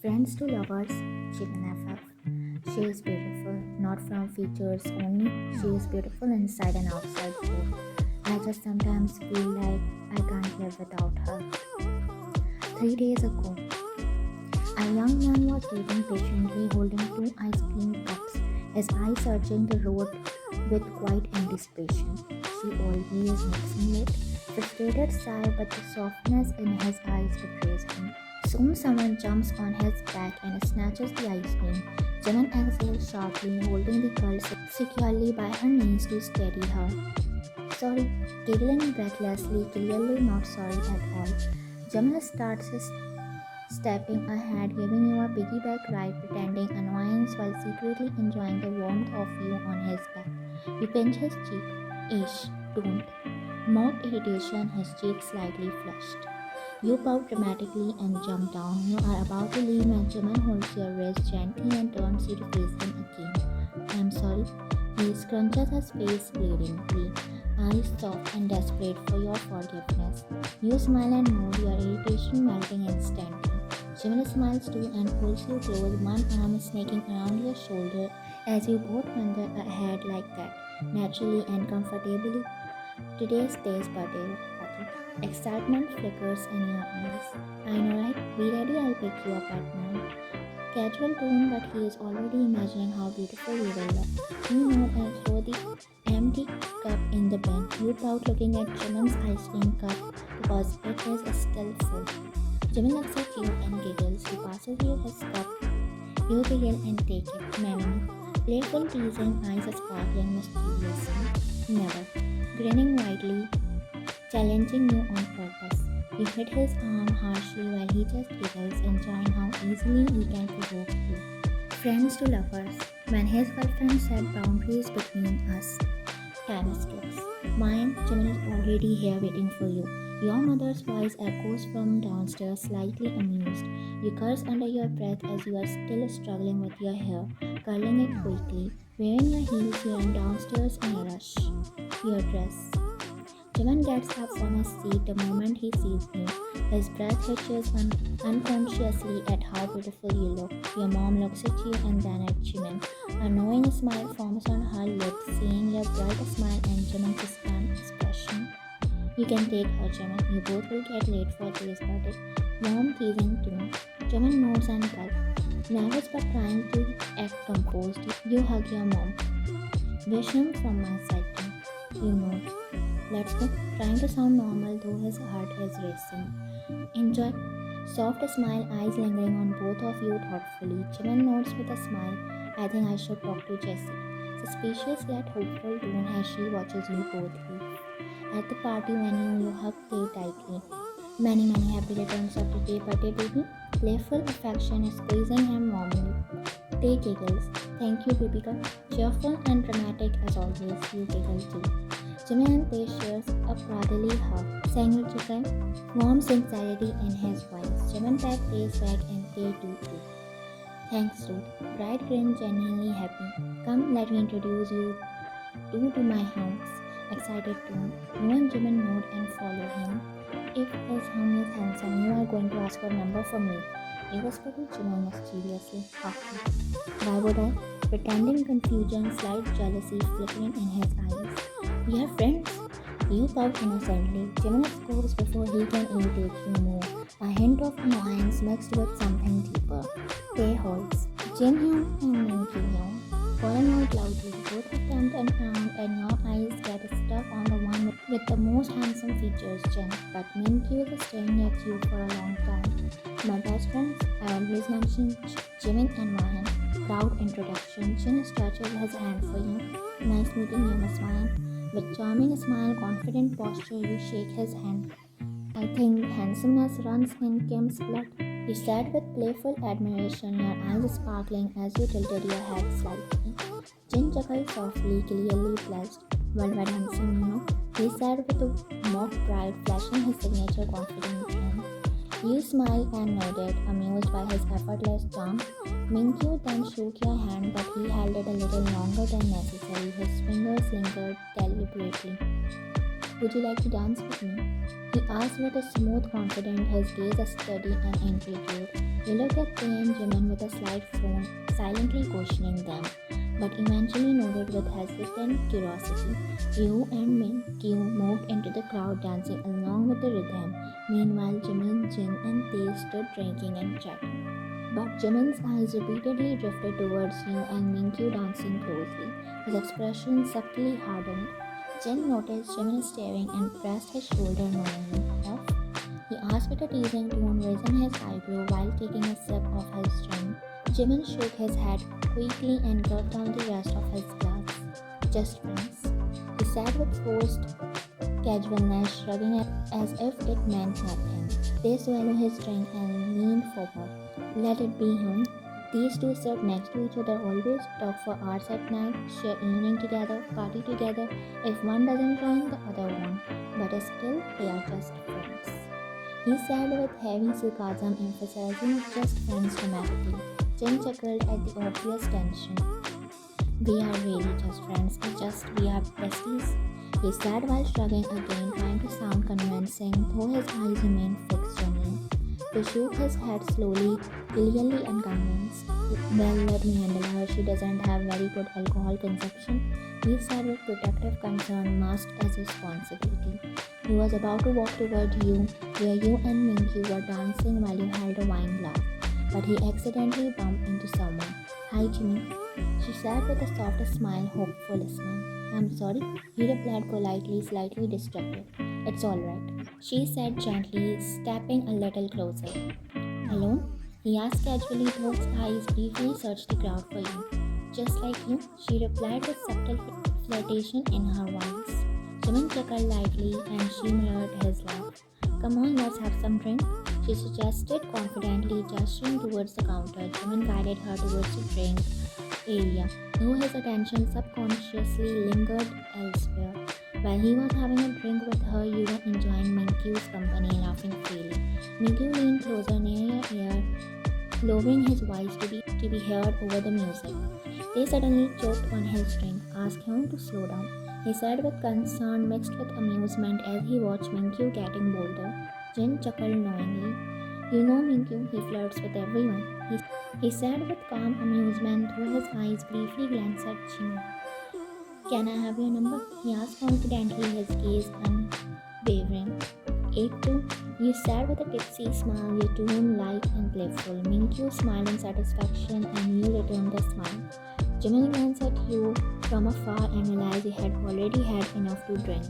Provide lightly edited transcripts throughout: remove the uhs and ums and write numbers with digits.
Friends to lovers, Jimin FF. She is beautiful, not from features only, she is beautiful inside and outside too. I just sometimes feel like I can't live without her. 3 days ago, a young man was waiting patiently holding two ice cream cups, his eyes searching the road with quiet anticipation. She always makes him late. Frustrated sigh, but the softness in his eyes betrays him. Soon someone jumps on his back and snatches the ice cream. Jimin exhales sharply, holding the girl securely by her knees to steady her. Sorry, giggling breathlessly, clearly not sorry at all. Jimin starts stepping ahead, giving you a piggyback ride, pretending annoyance while secretly enjoying the warmth of you on his back. You pinch his cheek. Ish, don't. Mock irritation, his cheek slightly flushed. You pout dramatically and jump down. You are about to leave when Jimin holds your wrist gently and turns you to face him again. I'm sorry. He scrunches his face pleadingly, eyes soft and desperate for your forgiveness. You smile and nod, your irritation melting instantly. Jimin smiles too and pulls you close, one arm snaking around your shoulder as you both wander ahead like that, naturally and comfortably. Today's day's birthday party. Excitement flickers in your eyes. I know, right? Be ready, I'll pick you up at 9. Casual tone, but he is already imagining how beautiful you will look. You know and throw the empty cup in the bin. You pout looking at Jimin's ice cream cup because it is still full. Jimin looks at you and giggles. He passes you his cup. You giggle and take it. Many. Playful teasing, eyes sparkling mysteriously. Never. Grinning widely, challenging you on purpose. You hit his arm harshly while he just giggles, enjoying how easily he can provoke you. Friends to lovers. When his girlfriend set boundaries between us. Canisters. Mine, Jimin is already here waiting for you. Your mother's voice echoes from downstairs, slightly amused. You curse under your breath as you are still struggling with your hair, curling it quickly. Wearing your heels, you run downstairs in a rush. Your dress. Jimin gets up from his seat the moment he sees you. His breath hitches unconsciously at how beautiful you look. Your mom looks at you and then at Jimin. A knowing smile forms on her lips, seeing your bright smile and Jimin's stunned expression. You can take her, Jimin. You both will get late for today's birthday. Mom teasing too. Jimin nods and gulps. Nervous but trying to act composed, you hug your mom. Wish him from my side too. You know. Let's go. Trying to sound normal though his heart is racing. Enjoy. Soft smile, eyes lingering on both of you thoughtfully. Jimin nods with a smile. I think I should talk to Jessie. Suspicious yet hopeful tone as she watches you both leave. At the party venue, you hug Tay tightly. Many happy returns of the day, birthday baby. Playful affection is squeezing him warmly. Tay giggles. Thank you, baby girl. Cheerful and dramatic as always, you giggle too. Jimin and Tay shares a brotherly hug. Sang ho chuka hai? Warm sincerity in his voice. Jimin pat Tay's back and Tay do too. Thanks, dude. Bright grin, genuinely happy. Come, let me introduce you to my house. Excited tone. You and Jimin nod and follow him. If his hum is handsome, you are going to ask for a number from me. You whisper to Jimin mysteriously. Happy. Why would I? Pretending confusion, slight jealousy flickering in his eyes. We are friends. You pout innocently. Jimin scores before he can irritate you more. A hint of annoyance mixed with something deeper. Tay holds. Jin Hyun and Mingue calling out loudly. Both attempt and frown and your eyes get stuck on the one with the most handsome features, Jin. But Mingue is staring at you for a long time. My best friends, I always mention Jimin and Ryan. Proud introduction. Jin stretches his hand for you. Nice meeting you, Miss Ryan. With charming smile, confident posture, you shake his hand. I think handsomeness runs in Kim's blood. You said with playful admiration, your eyes sparkling as you tilted your head slightly. Jin chuckled softly, clearly pleased. Worldwide handsome, you know. He said with a mock pride, flashing his signature confident grin. You smiled and nodded, amused by his effortless charm. Minkyu then shook your hand, but he held it a little longer than necessary. His fingers lingered deliberately. Would you like to dance with me? He asked with a smooth confidence, his gaze steady and intrigued. He looked at Tae and Jimin with a slight frown, silently questioning them, but eventually nodded with hesitant curiosity. Yu and Mingue moved into the crowd, dancing along with the rhythm. Meanwhile, Jimin, Jin, and Tae stood drinking and chatting. But Jimin's eyes repeatedly drifted towards Yu and Mingue dancing closely. His expression subtly hardened. Jin noticed Jimin staring and pressed his shoulder knowingly. Off? He asked with a teasing tone, raising his eyebrow while taking a sip of his drink. Jimin shook his head quickly and gulped down the rest of his glass. Just friends. He said with forced casualness, shrugging it as if it meant nothing. They swallowed his drink and leaned forward. Let it be him. These two sit next to each other, always talk for hours at night, share evening together, party together. If one doesn't join, the other won't. But still, they are just friends. He said with heavy sarcasm, emphasizing just friends dramatically. Jin chuckled at the obvious tension. We are really just friends, it's just we are besties. He said while shrugging again, trying to sound convincing, though his eyes remained fixed on me. He shook his head slowly, clearly unconvinced. Well, let me handle her. She doesn't have very good alcohol consumption. He said with protective concern masked as responsibility. He was about to walk toward you, where you and Minky were dancing while you held a wine glass. But he accidentally bumped into someone. Hi, Jimmy. She said with a soft smile, hopeful smile. I'm sorry, he replied politely, slightly distracted. It's alright, she said gently, stepping a little closer. Alone? He asked casually, though his eyes briefly searched the crowd for you. Just like you, she replied with subtle flirtation in her voice. Jimin chuckled lightly and she mirrored his laugh. Come on, let's have some drink, she suggested confidently, gesturing towards the counter. Jimin guided her towards the drink area, though his attention subconsciously lingered elsewhere. While he was having a drink with her, you were enjoying Minkyu's company, laughing freely. Minkyu leaned closer near your ear, lowering his voice to be heard over the music. They suddenly choked on his drink, asked him to slow down. He said with concern mixed with amusement as he watched Minkyu getting bolder. Jin chuckled knowingly. You know Minkyu, he flirts with everyone. He said with calm amusement, though his eyes briefly glanced at Jimin. Can I have your number? He asked confidently, his gaze unwavering. 82, you said with a tipsy smile, your tone light and playful. Minkyu smiled in satisfaction and you returned the smile. Jimin glanced at you from afar and realized he had already had enough to drink.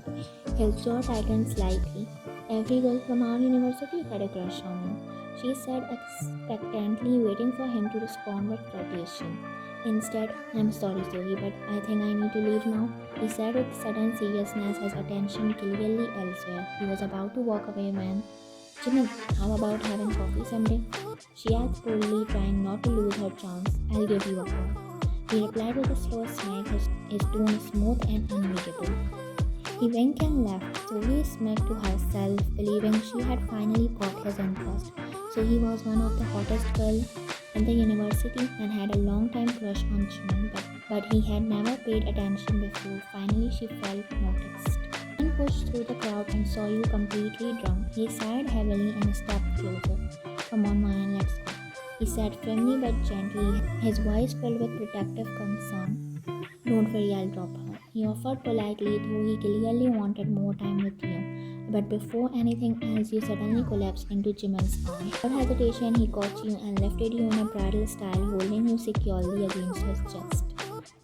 His jaw tightened slightly. Every girl from our university had a crush on you, she said expectantly, waiting for him to respond with flirtation. Instead, I'm sorry, So-hee, but I think I need to leave now, he said with sudden seriousness, his attention clearly elsewhere. He was about to walk away when, Jimin, how about having coffee someday? She asked boldly, trying not to lose her chance. I'll give you a call. He replied with a slow smile, his tone smooth and unreadable. He winked and left. So-hee smiled to herself, believing she had finally caught his interest. So-hee was one of the hottest girls in the university and had a long-time crush on Jimin, but he had never paid attention before. Finally, she felt noticed. Jimin pushed through the crowd and saw you completely drunk. He sighed heavily and stepped closer. Come on, Mayan, let's go, he said firmly but gently, his voice filled with protective concern. Don't worry, I'll drop her, he offered politely, though he clearly wanted more time with you. But before anything else, you suddenly collapsed into Jimin's arms. Without hesitation, he caught you and lifted you in a bridal style, holding you securely against his chest.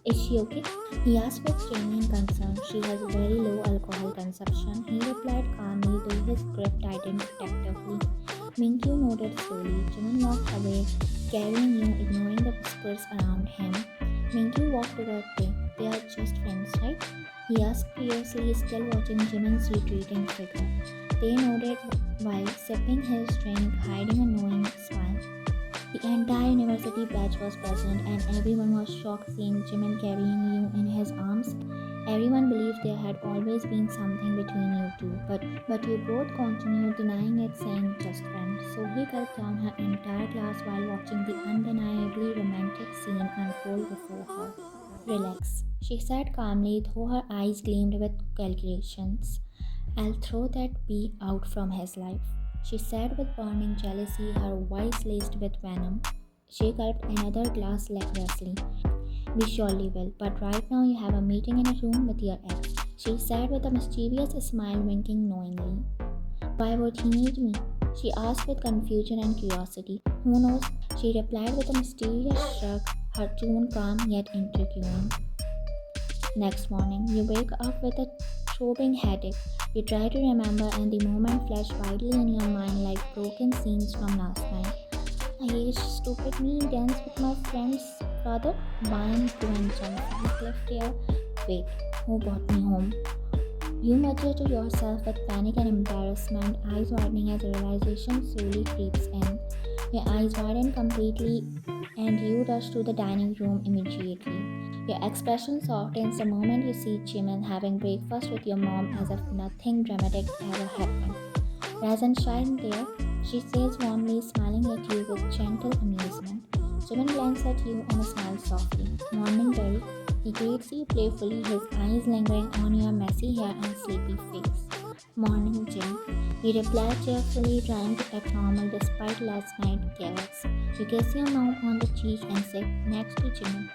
Is she okay? He asked with genuine concern. She has very low alcohol consumption, he replied calmly, though his grip tightened protectively. Minkyu nodded slowly. Jimin walked away, carrying you, ignoring the whispers around him. Minkyu walked toward Tae. They are just friends, right? He asked fiercely, still watching Jimin's retreating figure. Tae nodded while sipping his drink, hiding a knowing smile. The entire university batch was present and everyone was shocked seeing Jimin carrying you in his arms. Everyone believed there had always been something between you two, but you both continued denying it, saying just friends. So he gulped down her entire glass while watching the undeniably romantic scene unfold before her. Relax, she said calmly, though her eyes gleamed with calculations. I'll throw that bee out from his life, she said with burning jealousy, her voice laced with venom. She gulped another glass lecherously. We surely will, but right now you have a meeting in a room with your ex, she said with a mischievous smile, winking knowingly. Why would he need me? She asked with confusion and curiosity. Who knows? She replied with a mysterious shrug, her tone calm yet intriguing. Next morning, you wake up with a throbbing headache. You try to remember, and the moment flashed wildly in your mind like broken scenes from last night. I aged stupid me dance with my friend's brother, buying to and jump from a cliff there. Wait, who brought me home? You mutter to yourself with panic and embarrassment, eyes widening as a realization slowly creeps in. Your eyes widen completely and you rush to the dining room immediately. Your expression softens the moment you see Jimin having breakfast with your mom as if nothing dramatic ever happened. Rise and shine there, she says warmly, smiling at you with gentle amusement. Jimin glanced at you and smiled softly. Morning, Berry. He greets you playfully, his eyes lingering on your messy hair and sleepy face. Morning, Jim. You reply cheerfully, trying to act normal despite last night's chaos. You kiss your mom on the cheek and sit next to Jimin.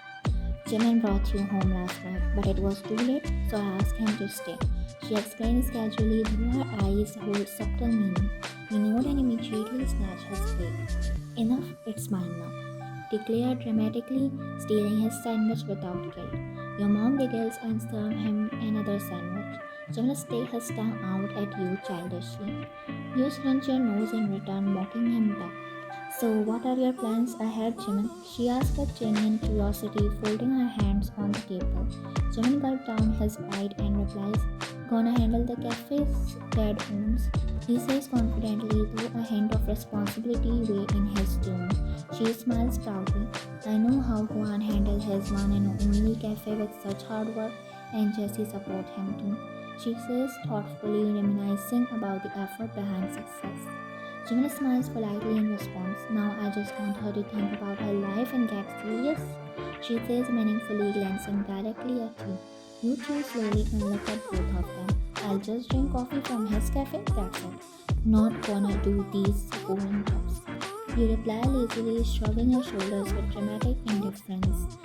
Jimin brought you home last night, but it was too late, so I asked him to stay. She explains casually, though her eyes hold subtle meaning. You nod and immediately snatch his plate. Enough, it's mine now, declared dramatically, stealing his sandwich without guilt. Your mom giggles and serves him another sandwich. Jimin sticks his tongue out at you childishly. You scrunch your nose in return, mocking him back. So, what are your plans ahead, Jimin? She asked with genuine curiosity, folding her hands on the table. Jimin gulped down his bite and replies, Gonna handle the cafe's dad owns. He says confidently, though a hint of responsibility way in his tone. She smiles proudly. I know how Juan handled his one and only cafe with such hard work, and Jesse support him too. She says thoughtfully, reminiscing about the effort behind success. Jimin smiles politely in response. Now I just want her to think about her life and get serious, she says meaningfully, glancing directly at you. You chew slowly and look at both of them. I'll just drink coffee from his cafe, that's it. Not gonna do these boring jobs. You reply lazily, shrugging your shoulders with dramatic indifference.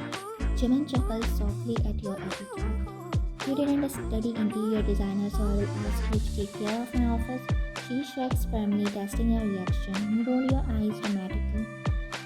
Jimin chuckles softly at your attitude. You didn't study interior designer, so I will ask you to take care of my office. She shrugs firmly, testing your reaction. You roll your eyes dramatically.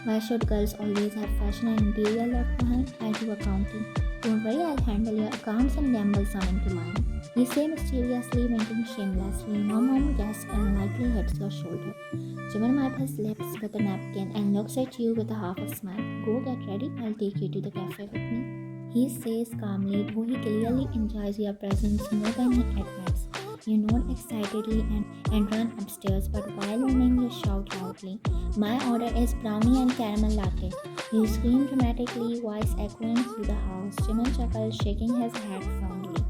Why should girls always have fashion and interior left behind? I do accounting. Don't worry, I'll handle your accounts and gamble some into mine. You say mysteriously, winking shamelessly. Your mom gasps and lightly hits your shoulder. Jimin wipes his lips with a napkin and looks at you with a half a smile. Go get ready, I'll take you to the cafe with me. He says calmly, though he clearly enjoys your presence more than he admits. You nod excitedly and run upstairs, but while running you shout loudly, My order is brownie and caramel latte. You scream dramatically, voice echoing through the house. Jimin chuckles, shaking his head fondly.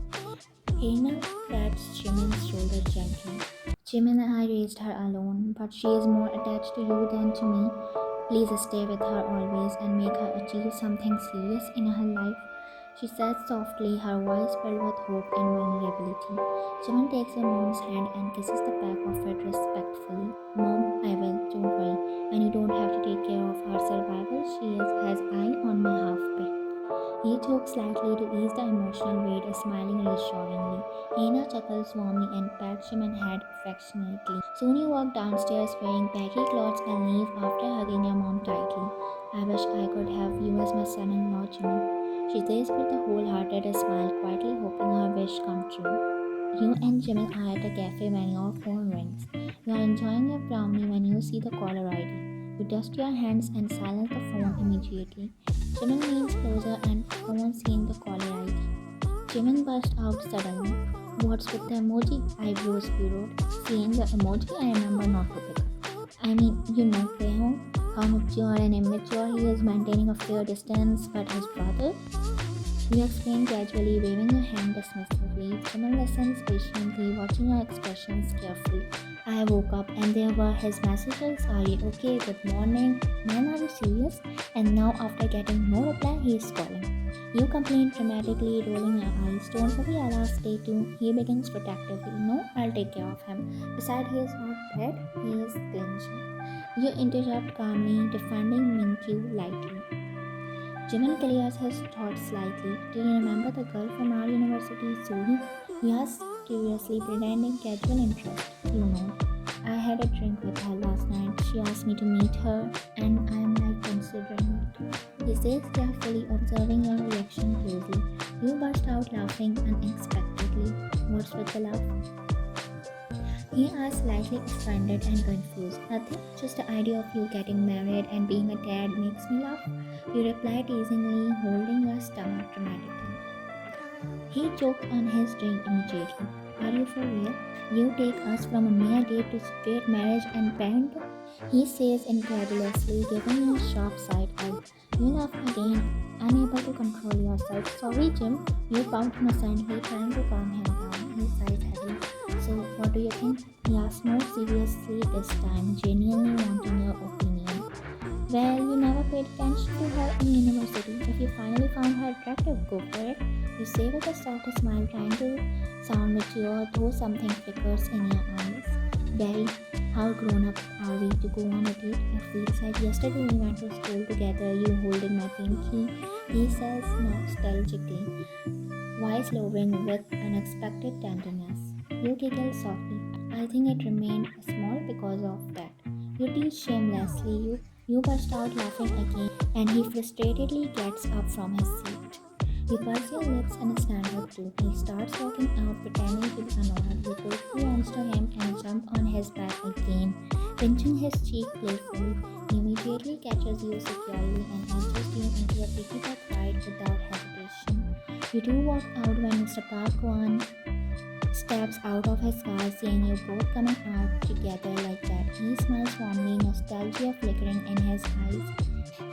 Hannah pats Jimin's shoulder gently. Jimin and I raised her alone, but she is more attached to you than to me. Please stay with her always and make her achieve something serious in her life, she says softly, her voice filled with hope and vulnerability. Jimin takes your mom's hand and kisses the back of it respectfully. Mom, I will, don't worry. And you don't have to take care of her survival. Has eye on my half pay. He chokes slightly to ease the emotional weight, smiling reassuringly. Hannah chuckles warmly and pats Jimin's head affectionately. Soon you walk downstairs wearing baggy clothes and leave after hugging your mom tightly. I wish I could have you as my son-in-law, Jimin, she says with a wholehearted smile, quietly hoping her wish come true. You and Jimin are at a cafe when your phone rings. You are enjoying your brownie when you see the caller ID. You dust your hands and silence the phone immediately. Jimin leans closer and phones seeing the caller ID. Jimin burst out suddenly. What's with the emoji? Eyebrows furrowed. Seeing the emoji, I remember not to pick up. I mean, you know, Peho, how mature and immature he is, maintaining a fair distance, but his brother? You explain gradually, waving your hand dismissively. Jimin listens patiently, watching your expressions carefully. I woke up and there were his messages. Are you okay? Good morning. Man, are you serious? And now after getting no reply, he is calling. You complain dramatically, rolling your eyes. Don't worry, I'll ask day 2. He begins protectively. No, I'll take care of him. Decide he is not dead, he is clinching. You interrupt calmly, defending Mingue lightly. Jimin clears his thoughts slightly. Do you remember the girl from our university, So-hee? He asks curiously, pretending casual interest. You know, I had a drink with her last night. She asked me to meet her, and I'm like considering it. He says, carefully observing your reaction closely. You burst out laughing unexpectedly. What's with the laugh? He asks, slightly offended and confused. Nothing, just the idea of you getting married and being a dad makes me laugh. You reply teasingly, holding your stomach dramatically. He choked on his drink immediately. Are you for real? You take us from a mere date to straight marriage and parenthood? He says incredulously, giving you a sharp side eye. You laugh again, unable to control yourself. Sorry, Jim. You pout innocently, trying to calm him down. He sighs heavily. So, what do you think? He asks more seriously this time, genuinely wanting your opinion. Well, you never paid attention to her in university. If you finally found her attractive, go for it. You say with a soft smile, trying to sound mature, though something flickers in your eyes. Barry, how grown up are we to go on a date? It feels like yesterday we went to school together, you holding my pinky. He says nostalgically, voice lowering with unexpected tenderness. You giggle softly. I think it remained small because of that. You tease shamelessly. You burst out laughing again, and he frustratedly gets up from his seat. You purse your lips and stand up too. He starts walking out, pretending to be annoyed. You take the arms to him and jump on his back again, pinching his cheek playfully. He immediately catches you securely and launches you into a piggyback ride without hesitation. You two walk out when Mr. Park Wan steps out of his car, seeing you both coming out together like that. He smiles warmly, nostalgia flickering in his eyes.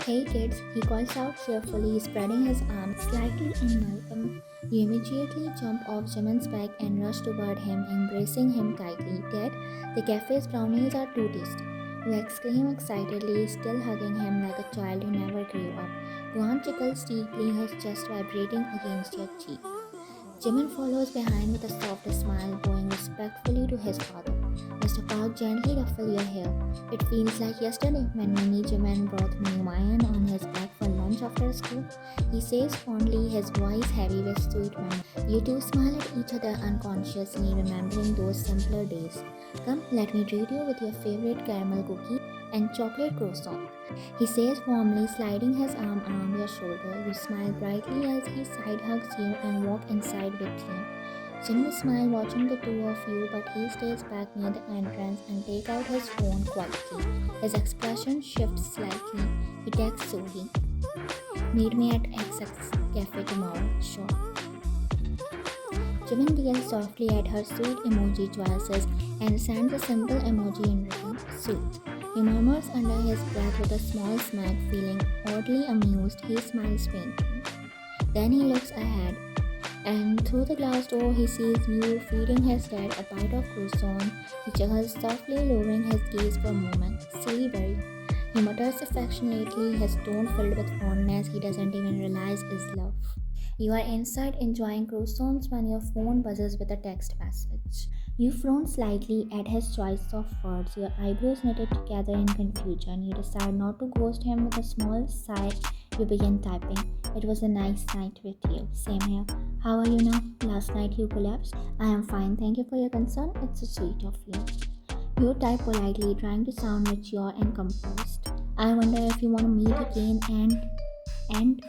Hey kids, he calls out cheerfully, spreading his arms slightly in welcome. You immediately jump off Jimin's back and rush toward him, embracing him tightly. Dad, the cafe's brownies are too tasty. You exclaim excitedly, still hugging him like a child who never grew up. Guan tickles deeply, his chest vibrating against your cheek. Jimin follows behind with a soft smile, bowing respectfully to his father. Mr. Park gently ruffles your hair. It feels like yesterday when Mini Jimin brought Mingue on his back for lunch after school. He says fondly, his voice heavy with sweet memory. You two smile at each other unconsciously, remembering those simpler days. Come, let me treat you with your favorite caramel cookie and chocolate croissant. He says warmly, sliding his arm around your shoulder. You smile brightly as he side hugs you and walk inside with you. Jimin smiles watching the two of you, but he stays back near the entrance and takes out his phone quietly. His expression shifts slightly. He texts So-hee. Meet me at XX Cafe tomorrow. Sure. Jimin giggles softly at her sweet emoji choices and sends a simple emoji in return. Sweet. He murmurs under his breath with a small smirk, feeling oddly amused. He smiles faintly. Then he looks ahead, and through the glass door he sees you feeding his dad a bite of croissant. He chuckles softly, lowering his gaze for a moment. Silly Barry. He mutters affectionately, his tone filled with fondness he doesn't even realize is love. You are inside enjoying croissants when your phone buzzes with a text message. You frown slightly at his choice of words, your eyebrows knitted together in confusion. You decide not to ghost him. With a small sigh, you begin typing. It was a nice night with you. Same here. How are you now? Last night you collapsed. I am fine, thank you for your concern. It's so sweet of you. You type politely, trying to sound mature and composed. I wonder if you want to meet again and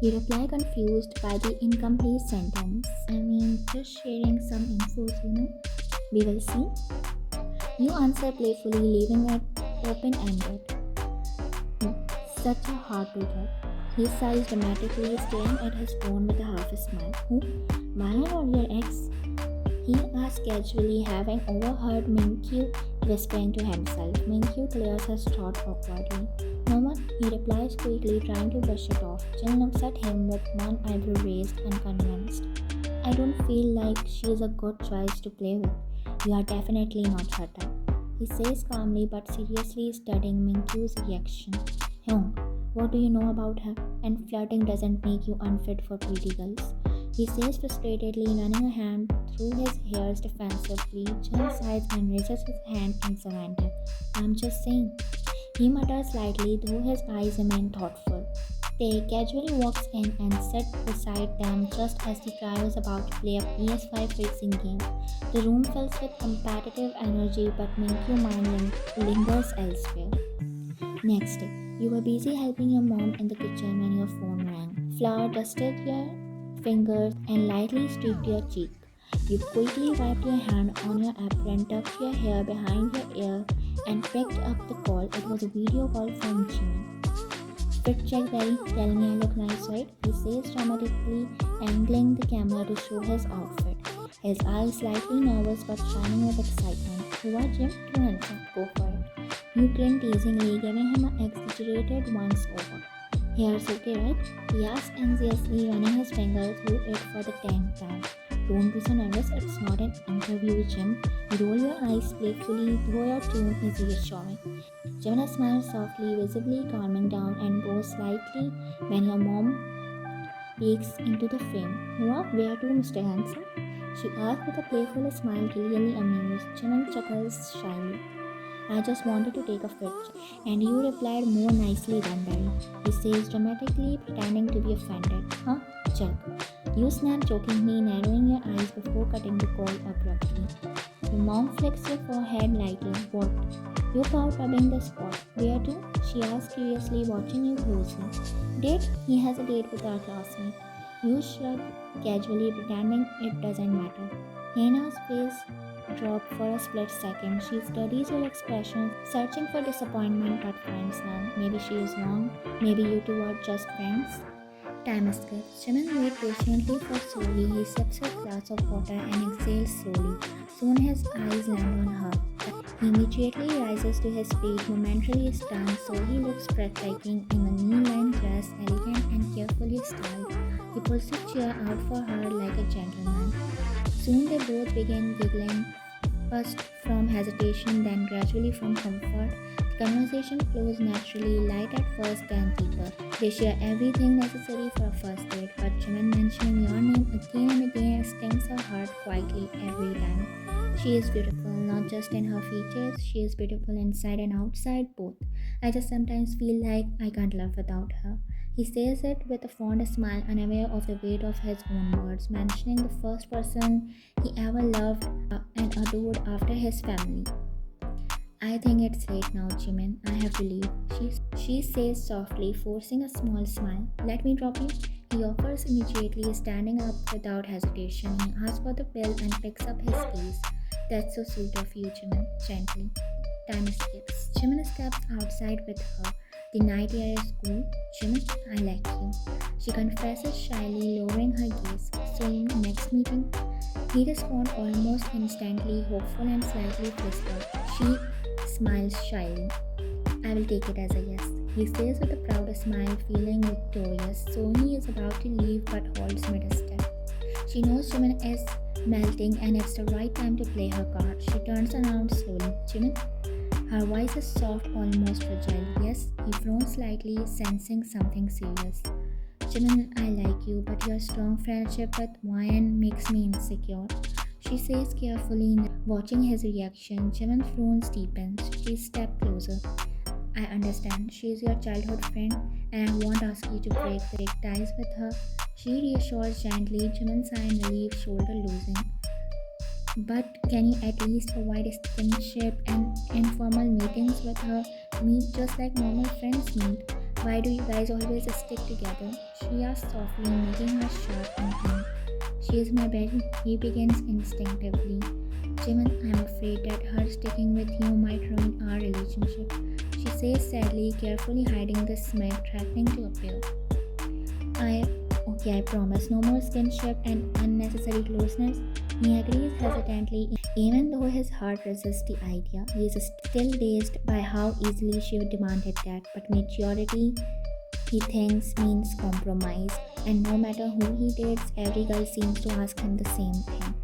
you reply confused by the incomplete sentence. I mean, just sharing some infos, We will see. You answer playfully, leaving it open-ended. Such a hard to get. He sighs dramatically, staring at his phone with a half smile. Who? Mine or your ex? He asks casually, having overheard Mingue whispering to himself. Mingue clears his throat awkwardly. No one, he replies quickly, trying to brush it off. Jin looks at him with one eyebrow raised and convinced. I don't feel like she is a good choice to play with. You are definitely not her type. He says calmly but seriously, studying Mingue's reaction. What do you know about her? And flirting doesn't make you unfit for pretty girls. He says frustratedly, running a hand through his hairs defensively. Jimin sighs and raises his hand in surrender. I'm just saying. He mutters slightly, though his eyes remain thoughtful. They casually walks in and sit beside them just as the trio is about to play a PS5 racing game. The room fills with competitive energy, but Mingue mind lingers elsewhere. Next day, you were busy helping your mom in the kitchen when your phone rang. Flour dusted your fingers and lightly streaked your cheek. You quickly wiped your hand on your apron, tucked your hair behind your ear, and picked up the call. It was a video call from Jimin. Fit check, Daddy. Tell me I look nice, right? He says dramatically, angling the camera to show his outfit. His eyes slightly nervous but shining with excitement. You are Jim? You answer. Go for it. You grin teasingly, giving him an exaggerated once over. Hair's okay, right? He asks anxiously, running his finger through it for the 10th time. Don't be so nervous, it's not an interview, Jim. You roll your eyes playfully, though your tone is reassuring. Jimina smiles softly, visibly calming down, and bows slightly when your mom peeks into the frame. What? Where to, Mr. Handsome? She asks with a playful smile, clearly amused. Jimin chuckles shyly. I just wanted to take a picture. And you replied more nicely than Daddy. He says dramatically, pretending to be offended. Huh? Check. You snap jokingly, narrowing your eyes before cutting the call abruptly. Your mom flicks your forehead lightly. What? You pout, rubbing the spot. Where to? She asks curiously, watching you closely. Date? He has a date with our classmate. You shrug casually, pretending it doesn't matter. Hannah's face dropped for a split second. She studies your expression, searching for disappointment but finds none. Maybe she is wrong. Maybe you two are just friends. Time skips. Jimin waits patiently for So-hee. He sips a glass of water and exhales slowly. Soon his eyes land on her. He immediately rises to his feet, momentarily stunned. So-hee looks breathtaking in a knee-length dress, elegant and carefully styled. He pulls a chair out for her like a gentleman. Soon they both begin giggling, first from hesitation, then gradually from comfort. The conversation flows naturally, light at first, then deeper. They share everything necessary for a first date, but Jimin mentioning your name again and again stings her heart quietly every time. She is beautiful, not just in her features, she is beautiful inside and outside, both. I just sometimes feel like I can't live without her. He says it with a fond smile, unaware of the weight of his own words, mentioning the first person he ever loved and adored after his family. I think it's late now, Jimin. I have to leave. She says softly, forcing a small smile. Let me drop you. He offers immediately, standing up without hesitation. He asks for the bill and picks up his keys. That's so sweet of you, Jimin. Gently. Time skips. Jimin steps outside with her. The night air is cool. Jimin, I like you. She confesses shyly, lowering her gaze. So, next meeting? He responds almost instantly, hopeful and slightly flustered. She smiles shyly. I will take it as a yes. He says with a proud smile, feeling victorious. So-hee is about to leave but holds mid step. She knows Jimin is melting and it's the right time to play her card. She turns around slowly. Jimin? Her voice is soft, almost fragile. Yes, he frowns slightly, sensing something serious. Jimin, I like you, but your strong friendship with Wyan makes me insecure. She says carefully, watching his reaction. Jimin's frown deepens. She steps closer. I understand. She is your childhood friend, and I won't ask you to break ties with her. She reassures gently. Jimin sigh in relief, shoulder losing. But can you at least avoid skinship and informal meetings with her? Meet just like normal friends meet. Why do you guys always stick together? She asks softly, making her sharp and clean. She is my baby. He begins instinctively. Jimin, I'm afraid that her sticking with you might ruin our relationship. She says sadly, carefully hiding the smirk threatening to appear. Okay, I promise. No more skinship and unnecessary closeness. He agrees hesitantly, even though his heart resists the idea. He is still dazed by how easily she demanded that, but maturity, he thinks, means compromise. And no matter who he dates, every girl seems to ask him the same thing.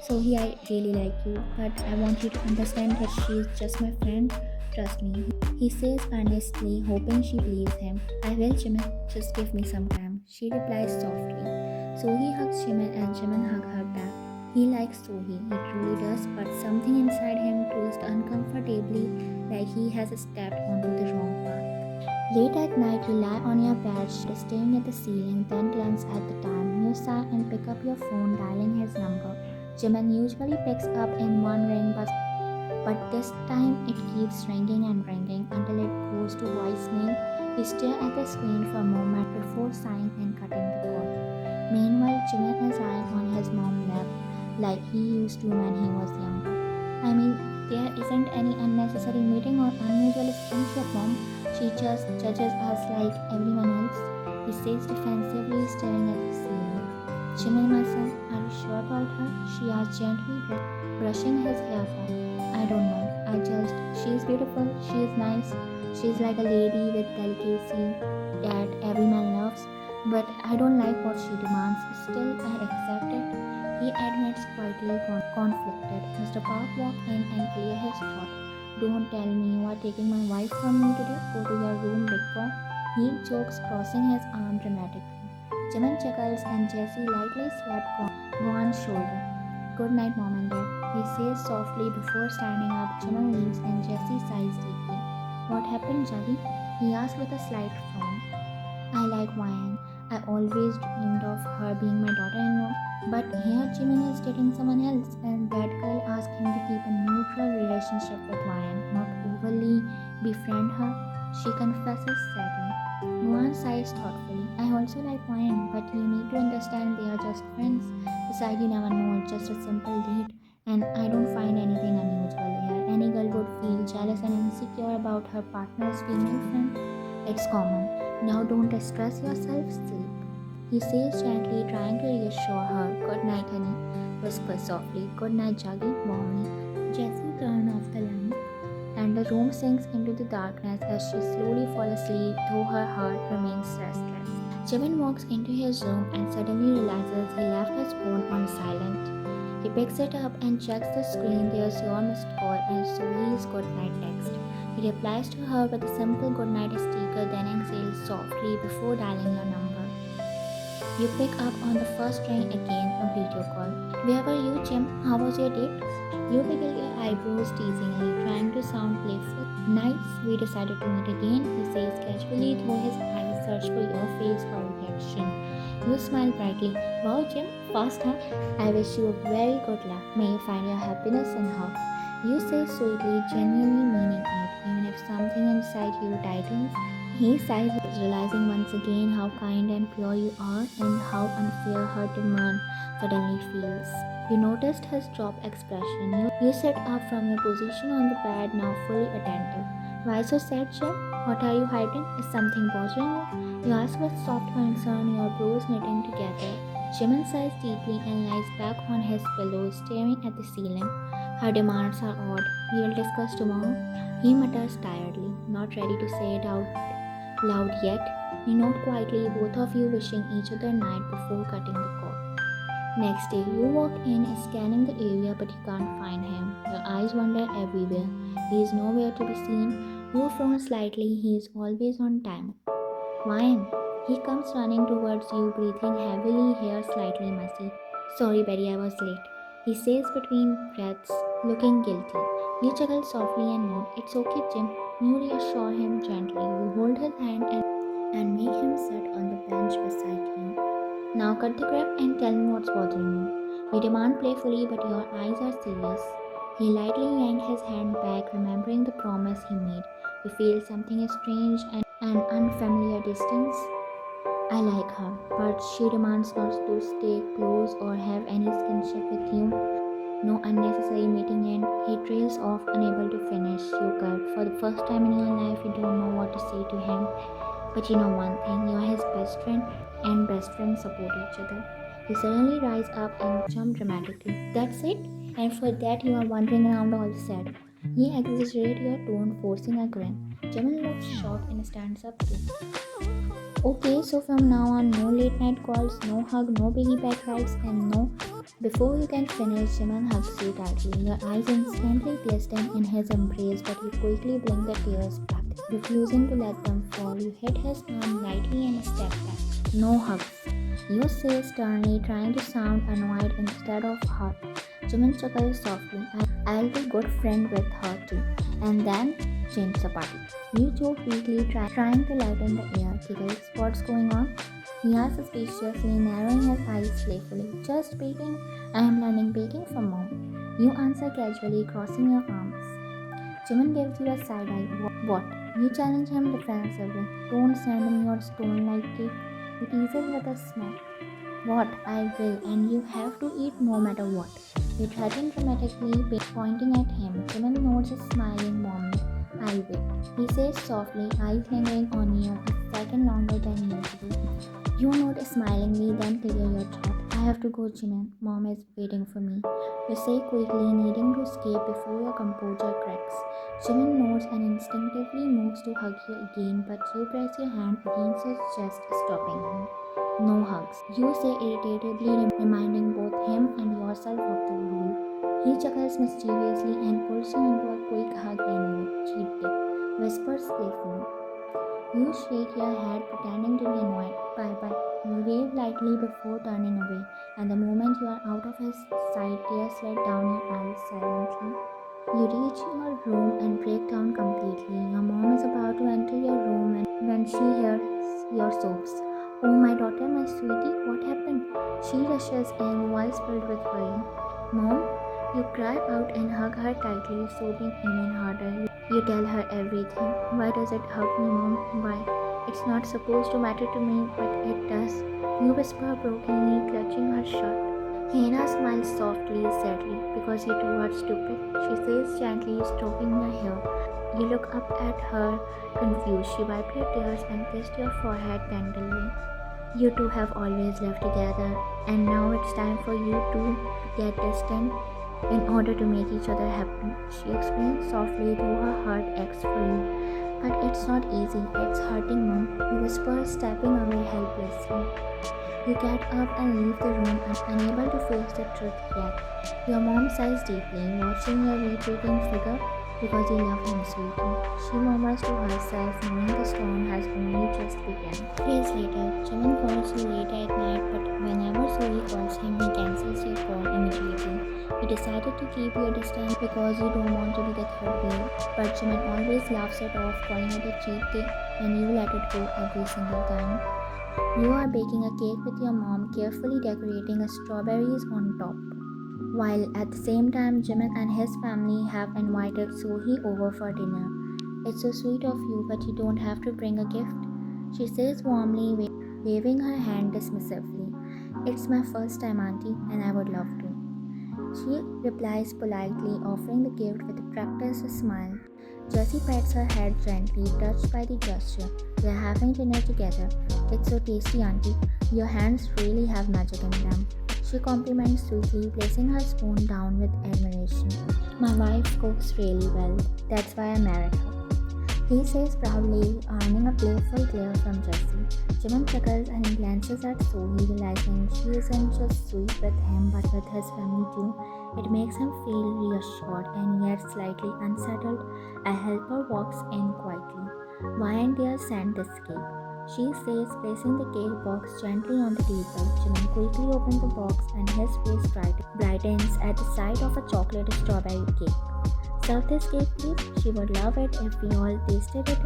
So I really like you, but I want you to understand that she is just my friend. Trust me. He says earnestly, hoping she believes him. I will, Jimin. Just give me some time. She replies softly. So-hee hugs Jimin and Jimin hugs her back. He likes So-hee, he truly does, but something inside him twists uncomfortably, like he has stepped onto the wrong path. Late at night, you lie on your bed, staring at the ceiling, then glance at the time. You sigh and pick up your phone, dialing his number. Jimin usually picks up in one ring, but this time it keeps ringing and ringing until it goes to voicemail. You stare at the screen for a moment before sighing and cutting the call. Meanwhile, Jimin is lying on his mom's lap like he used to when he was younger. I mean, there isn't any unnecessary meeting or unusual skinship, Mom. She just judges us like everyone else. He says defensively, staring at the ceiling. Jimin, my son, are you sure about her? She asks gently, brushing his hair back. I don't know. She's beautiful, she's nice, she's like a lady with delicacy that every man loves, but I don't like what she demands. Still, I accept it. He admits quietly conflicted. Mr. Park walked in and cleared his throat. Don't tell me you are taking my wife from me today. Go to your room, big boy. He jokes, crossing his arm dramatically. Jimin chuckles and Jessie lightly slapped Guan's shoulder. Good night, Mom and Dad, he says softly before standing up. Jimin leaves and Jessie sighs deeply. What happened, Jaggi? He asks with a slight frown. I like Wyan. I always dreamed of her being my daughter-in-law. But here Jimin is dating someone else, and that girl asks him to keep a neutral relationship with Wyan, not overly befriend her. She confesses sadly. Guan sighs thoughtfully. I also like Wyan, but you need to understand they are just friends. Besides, you never know, it's just a simple date. And I don't find anything unusual here. Any girl would feel jealous and insecure about her partner's female friend. It's common. Now don't stress yourself, sleep. He says gently, trying to reassure her. Good night, honey. Whispers softly. Good night, Jaggi, warmly. Jessie turns off the lamp, and the room sinks into the darkness as she slowly falls asleep, though her heart remains restless. Jimin walks into his room and suddenly realizes he left his phone on silent. He picks it up and checks the screen. There's your missed call and So-hee's goodnight text. He replies to her with a simple goodnight sticker, then exhales softly before dialing your number. You pick up on the first ring again, a video call. Where were you, Jim? How was your date? You wiggle your eyebrows teasingly, trying to sound playful. Nice, we decided to meet again, he says casually, though his eyes search for your face or reaction. You smile brightly. Wow, Jim, fast, huh? I wish you very good luck. May you find your happiness in her. You say sweetly, genuinely meaning it, even if something inside you tightens. He sighs, realizing once again how kind and pure you are and how unfair her demand suddenly feels. You noticed his dropped expression. You sit up from your position on the bed, now fully attentive. Why so sad, Jim? What are you hiding? Is something bothering you? You ask with soft concern, your brows knitting together. Jimin sighs deeply and lies back on his pillow, staring at the ceiling. Her demands are odd. We will discuss tomorrow. He mutters tiredly, not ready to say it out loud yet. You note quietly, both of you wishing each other night before cutting the call. Next day, you walk in, scanning the area, but you can't find him. Your eyes wander everywhere. He is nowhere to be seen. You frown slightly. He is always on time. Wyan. He comes running towards you, breathing heavily, hair slightly messy. Sorry, Betty, I was late. He says between breaths, looking guilty. You chuckle softly and nod. It's okay, Jim. You reassure him gently. You hold his hand and make him sit on the bench beside you. Now cut the crap and tell me what's bothering you. You demand playfully, but your eyes are serious. He lightly yanked his hand back, remembering the promise he made. You feel something strange and an unfamiliar distance. I like her, but she demands not to stay close or have any skinship with you. No unnecessary meeting and he trails off, unable to finish. You gulp. For the first time in your life, you don't know what to say to him. But you know one thing, you are his best friend and best friends support each other. You suddenly rise up and jump dramatically. That's it? And for that you are wandering around all sad. He exaggerates your tone, forcing a grin. Jimin looks shocked and stands up too. Okay, so from now on, no late night calls, no hug, no piggyback rides, and no. Before you can finish, Jimin hugs you tightly. Your eyes instantly glisten in his embrace, but you quickly blink the tears back. refusing to let them fall. You hit his arm lightly and step back. No hugs. You say sternly, trying to sound annoyed instead of hurt. Jimin chuckles softly. I'll be good friend with her too. And then change the party. You joke weakly, trying to lighten the air. Giggles. What's going on? He asks suspiciously, narrowing his eyes playfully. Just baking. I am learning baking from mom. You answer casually, crossing your arms. Jimin gives you a side eye. What? You challenge him defensively. Don't send me your stone-like cake. He teases with a smirk. What? I will, and you have to eat no matter what. You threaten dramatically, pointing at him. Jimin nods, smiling warmly. I'll wait. He says softly, eyes lingering on you a second longer than usual. You nod smilingly, then clear your throat. I have to go, Jimin. Mom is waiting for me. You say quickly, needing to escape before your composure cracks. Jimin nods and instinctively moves to hug you again, but you press your hand against his chest, stopping him. No hugs. You say irritatedly, reminding both him and yourself of the rule. He chuckles mischievously and pulls you into a quick hug anyway. Cheat day. Whispers playfully. You shake your head, pretending to be annoyed. Bye-bye. You wave lightly before turning away, and the moment you are out of his sight, tears slide down your eyes silently. You reach your room and break down completely. Your mom is about to enter your room when she hears your sobs. Oh, my daughter, my sweetie, what happened? She rushes in, voice filled with worry. Mom? You cry out and hug her tightly, sobbing even harder. You tell her everything. Why does it hurt me, Mom? Why? It's not supposed to matter to me, but it does. You whisper brokenly, clutching her shirt. Hannah smiles softly, sadly, because you two are stupid. She says gently, stroking your hair. You look up at her, confused. She wiped your tears and kissed your forehead tenderly. You two have always lived together, and now it's time for you to get distant in order to make each other happy. She explains softly, though her heart aches for you. But it's not easy. It's hurting, Mom. You whisper, stepping away helplessly. You get up and leave the room, unable to face the truth yet. Your mom sighs deeply, watching your retreating figure because you love him sweetly. She murmurs to herself, knowing the storm has only just begun. Days later, Jimin calls you late at night, but whenever So-hee calls him, he cancels your call immediately. You decided to keep your distance because you don't want to be the third wheel, but Jimin always laughs it off, calling it a cheat day, and you let it go every single time. You are baking a cake with your mom, carefully decorating strawberries on top. While at the same time, Jimin and his family have invited So-hee over for dinner. It's so sweet of you, but you don't have to bring a gift, she says warmly, waving her hand dismissively. It's my first time, Auntie, and I would love to. She replies politely, offering the gift with a practiced smile. Jessie pats her head gently, touched by the gesture. They're having dinner together. It's so tasty, Auntie. Your hands really have magic in them. She compliments sweetly, placing her spoon down with admiration. My wife cooks really well. That's why I married her, he says proudly, earning a playful glare from Jessie. Jimin chuckles and glances at So-hee, realizing she isn't just sweet with him but with his family too. It makes him feel reassured and yet slightly unsettled. A helper walks in quietly. Why aren't there sent this cake? She says, placing the cake box gently on the table. Jimin quickly opens the box and his face brightens at the sight of a chocolate strawberry cake. Serve this cake, please. She would love it if we all tasted it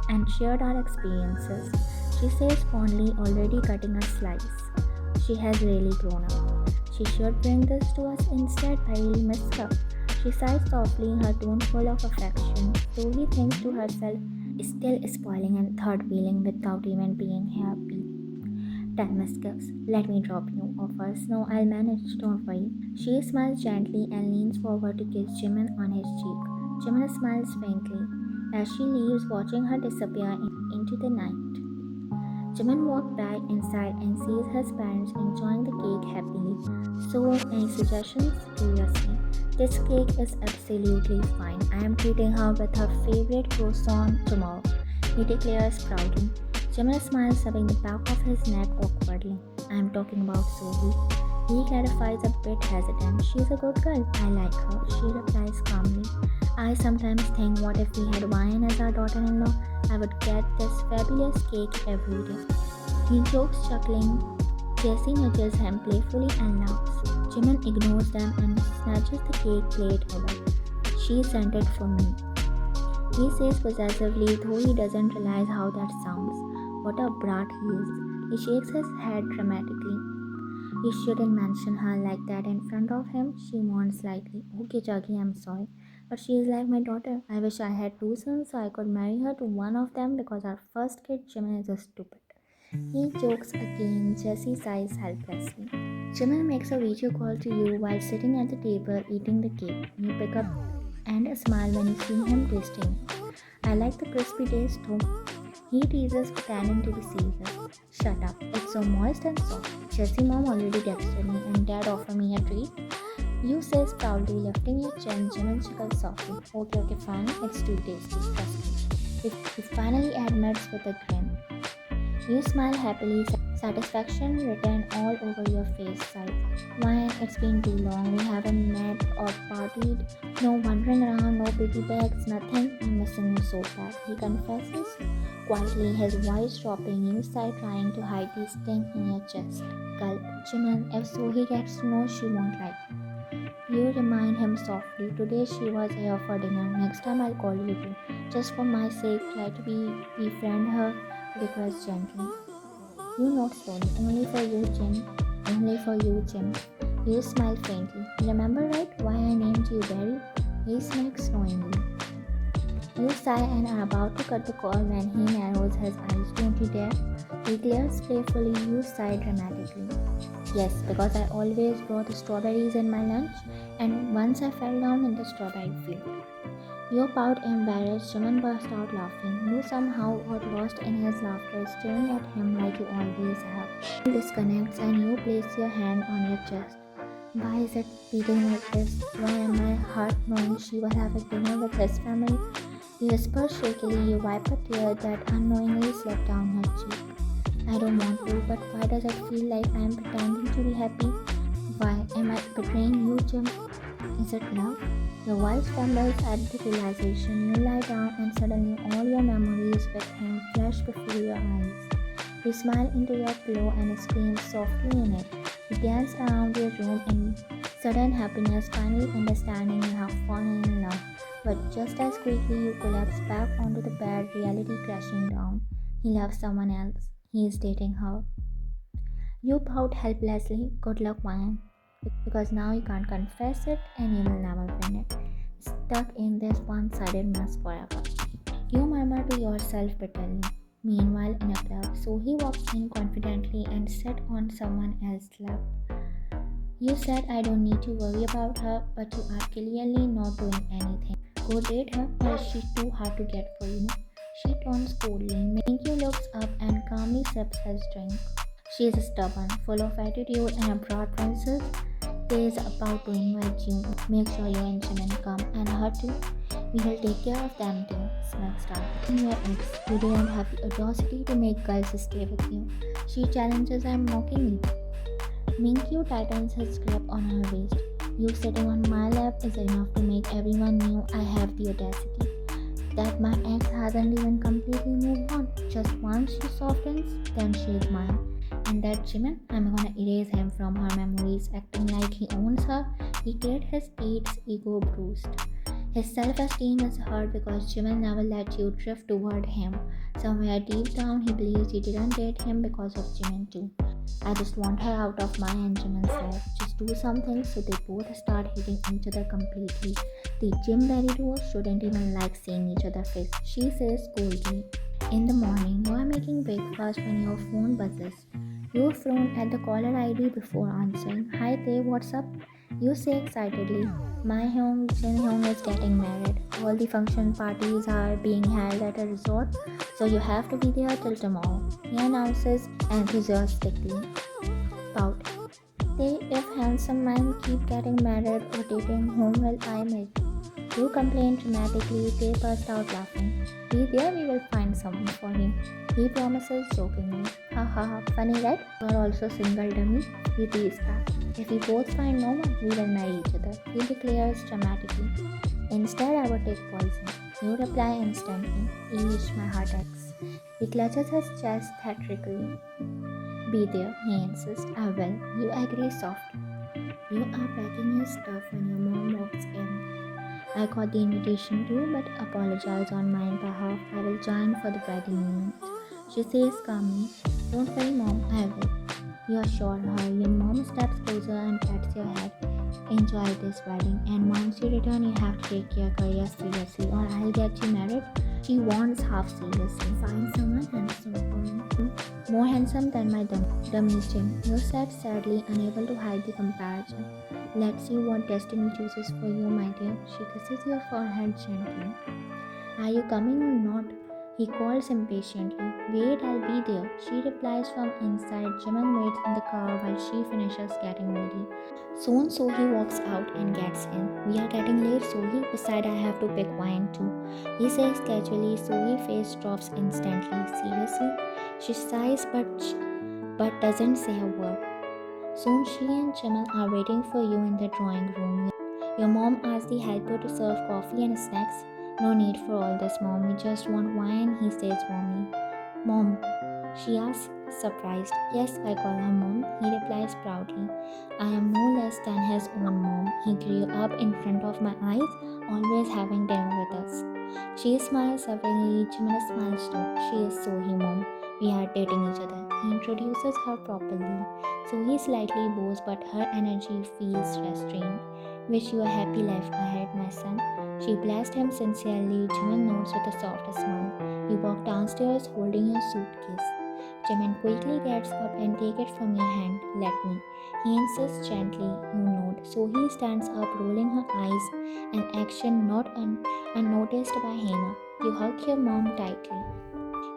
and shared our experiences, she says fondly, already cutting a slice. She has really grown up. She should bring this to us instead. I really miss her. She sighs softly, her tone full of affection. So-hee thinks to herself, still spoiling and third wheeling without even being happy. Time escapes. Let me drop you, offers. No, I'll manage, don't worry. She smiles gently and leans forward to kiss Jimin on his cheek. Jimin smiles faintly as she leaves, watching her disappear into the night. Jimin walks back inside and sees his parents enjoying the cake happily. So, any suggestions? Curiously. This cake is absolutely fine. I am treating her with her favorite croissant tomorrow, he declares proudly. Jimin smiles, rubbing the back of his neck awkwardly. I am talking about So-hee. He clarifies a bit hesitant. She's a good girl. I like her. She replies calmly. I sometimes think what if we had wine as our daughter-in-law? I would get this fabulous cake every day. He jokes, chuckling. Jessie nudges him playfully and laughs. Jimin ignores them and snatches the cake plate away. She sent it for me. He says possessively, though he doesn't realize how that sounds. What a brat he is. He shakes his head dramatically. You shouldn't mention her like that in front of him, she mourns slightly. Okay, Jackie, I'm sorry. But she is like my daughter. I wish I had two sons so I could marry her to one of them because our first kid, Jimin, is a stupid. He jokes again. Jessie sighs helplessly. Jimin makes a video call to you while sitting at the table eating the cake. You pick up and smile when you see him tasting it. I like the crispy taste too. He teases, pretending to be serious. Shut up, it's so moist and soft. Jessie mom already texted me and dad offered me a treat. You says proudly, lifting your chin. Jimin chuckles softly. Okay, fine, it's too tasty, trust me. He finally admits with a grin. You smile happily, satisfaction written all over your face. Sigh. Why? It's been too long. We haven't met or partied. No wandering around, no piggy bags, nothing. I'm missing you so bad. He confesses quietly, his voice dropping. You sigh, trying to hide the sting in your chest. Gulp. Jimin, if So-hee gets to know, she won't like me. You remind him softly. Today she was here for dinner. Next time I'll call you too. Just for my sake, try to befriend her. Request gently. You note slowly. Only for you, Jim. Only for you, Jim. You smile faintly. Remember right why I named you Barry? He smirks knowingly. You sigh and are about to cut the call when he narrows his eyes. Don't you dare? He glares playfully. You sigh dramatically. Yes, because I always brought strawberries in my lunch, and once I fell down in the strawberry field. You pout embarrassed. Jimin burst out laughing. You somehow got lost in his laughter, staring at him like you always have. He disconnects and you place your hand on your chest. Why is it beating like this? Why am I hurt knowing she was having dinner with his family? You whisper shakily. You wipe a tear that unknowingly slipped down her cheek. I don't want to, but why does it feel like I am pretending to be happy? Why am I betraying you, Jim? Is it love? Your voice trembles at the realization. You lie down and suddenly all your memories with him flash before your eyes. You smile into your pillow and scream softly in it. You dance around your room in sudden happiness, finally understanding you have fallen in love. But just as quickly you collapse back onto the bed, reality crashing down. He loves someone else. He is dating her. You pout helplessly. Good luck, Ryan. Because now you can't confess it and you will never win it. Stuck in this one-sided mess forever. You murmur to yourself bitterly. Meanwhile, in a club, So-hee walks in confidently and sat on someone else's lap. You said I don't need to worry about her, but you are clearly not doing anything. Go date her, or is she too hard to get for you? She turns coldly. Mingue looks up and calmly sips his drink. She is stubborn, full of attitude, and a broad princess. Days about to invite you. Make sure you and Jimin come, and her too. We will take care of them too. Smirks down. In your ex, you don't have the audacity to make girls stay with you. She challenges him mockingly. Mingue tightens his grip on her waist. You sitting on my lap is enough to make everyone know I have the audacity. That my ex hasn't even completely moved on. Just once she softens, then she is mine. And that Jimin, I'm gonna erase him from her memories, acting like he owns her. He cleared his teeth, ego bruised. His self-esteem is hurt because Jimin never let you drift toward him. Somewhere deep down, he believes you didn't date him because of Jimin too. I just want her out of my and Jimin's life. Just do something so they both start hating each other completely. The Jim Berry duo shouldn't even like seeing each other's face, she says coldly. In the morning, you are making breakfast when your phone buzzes. You frown at the caller ID before answering. Hi there, what's up? You say excitedly. My Jin Hyung is getting married. All the function parties are being held at a resort, so you have to be there till tomorrow. He announces enthusiastically. Pout. They, if handsome men keep getting married or dating, whom will I make? You complain dramatically. They burst out laughing. Be there, we will find someone for him. He promises jokingly. Ha ha ha, funny right? You are also single dummy. He teased back. If we both find no one, we will marry each other, he declares dramatically. Instead, I would take poison. You reply instantly. Each, my heart aches. He clutches his chest theatrically. Be there, he insists. I will. You agree softly. You are packing your stuff when your mom walks in. I got the invitation too, but apologize on my behalf. I will join for the bridal moment. She says calmly, don't worry, mom, I will. You assure her. Your mom steps closer and pats your head. Enjoy this wedding, and once you return, you have to take your career seriously, or I'll get you married. She warns half seriously. Find someone handsome for me. More handsome than my dummy Jim. You said sadly, unable to hide the comparison. Let's see what destiny chooses for you, my dear. She kisses your forehead gently. Are you coming or not? He calls impatiently. Wait, I'll be there. She replies from inside. Jimin waits in the car while she finishes getting ready. Soon So-hee walks out and gets in. We are getting late, So-hee. Besides, I have to pick wine too. He says casually. So-hee's face drops instantly. Seriously? She sighs but doesn't say a word. Soon she and Jimin are waiting for you in the drawing room. Your mom asks the helper to serve coffee and snacks. No need for all this, mom. We just want wine, he says warmly. Mom, she asks, surprised. Yes, I call her mom, he replies proudly. I am no less than his own mom. He grew up in front of my eyes, always having dinner with us. She smiles severely. Jimin smiles too. She is So-hee, mom. We are dating each other. He introduces her properly. So-hee slightly bows, but her energy feels restrained. Wish you a happy life ahead, my son. She blessed him sincerely. Jimin nods with a soft smile. You walk downstairs holding your suitcase. Jimin quickly gets up and takes it from your hand. Let me. He insists gently. You nod. So-hee stands up, rolling her eyes, an action not unnoticed by Hema. You hug your mom tightly.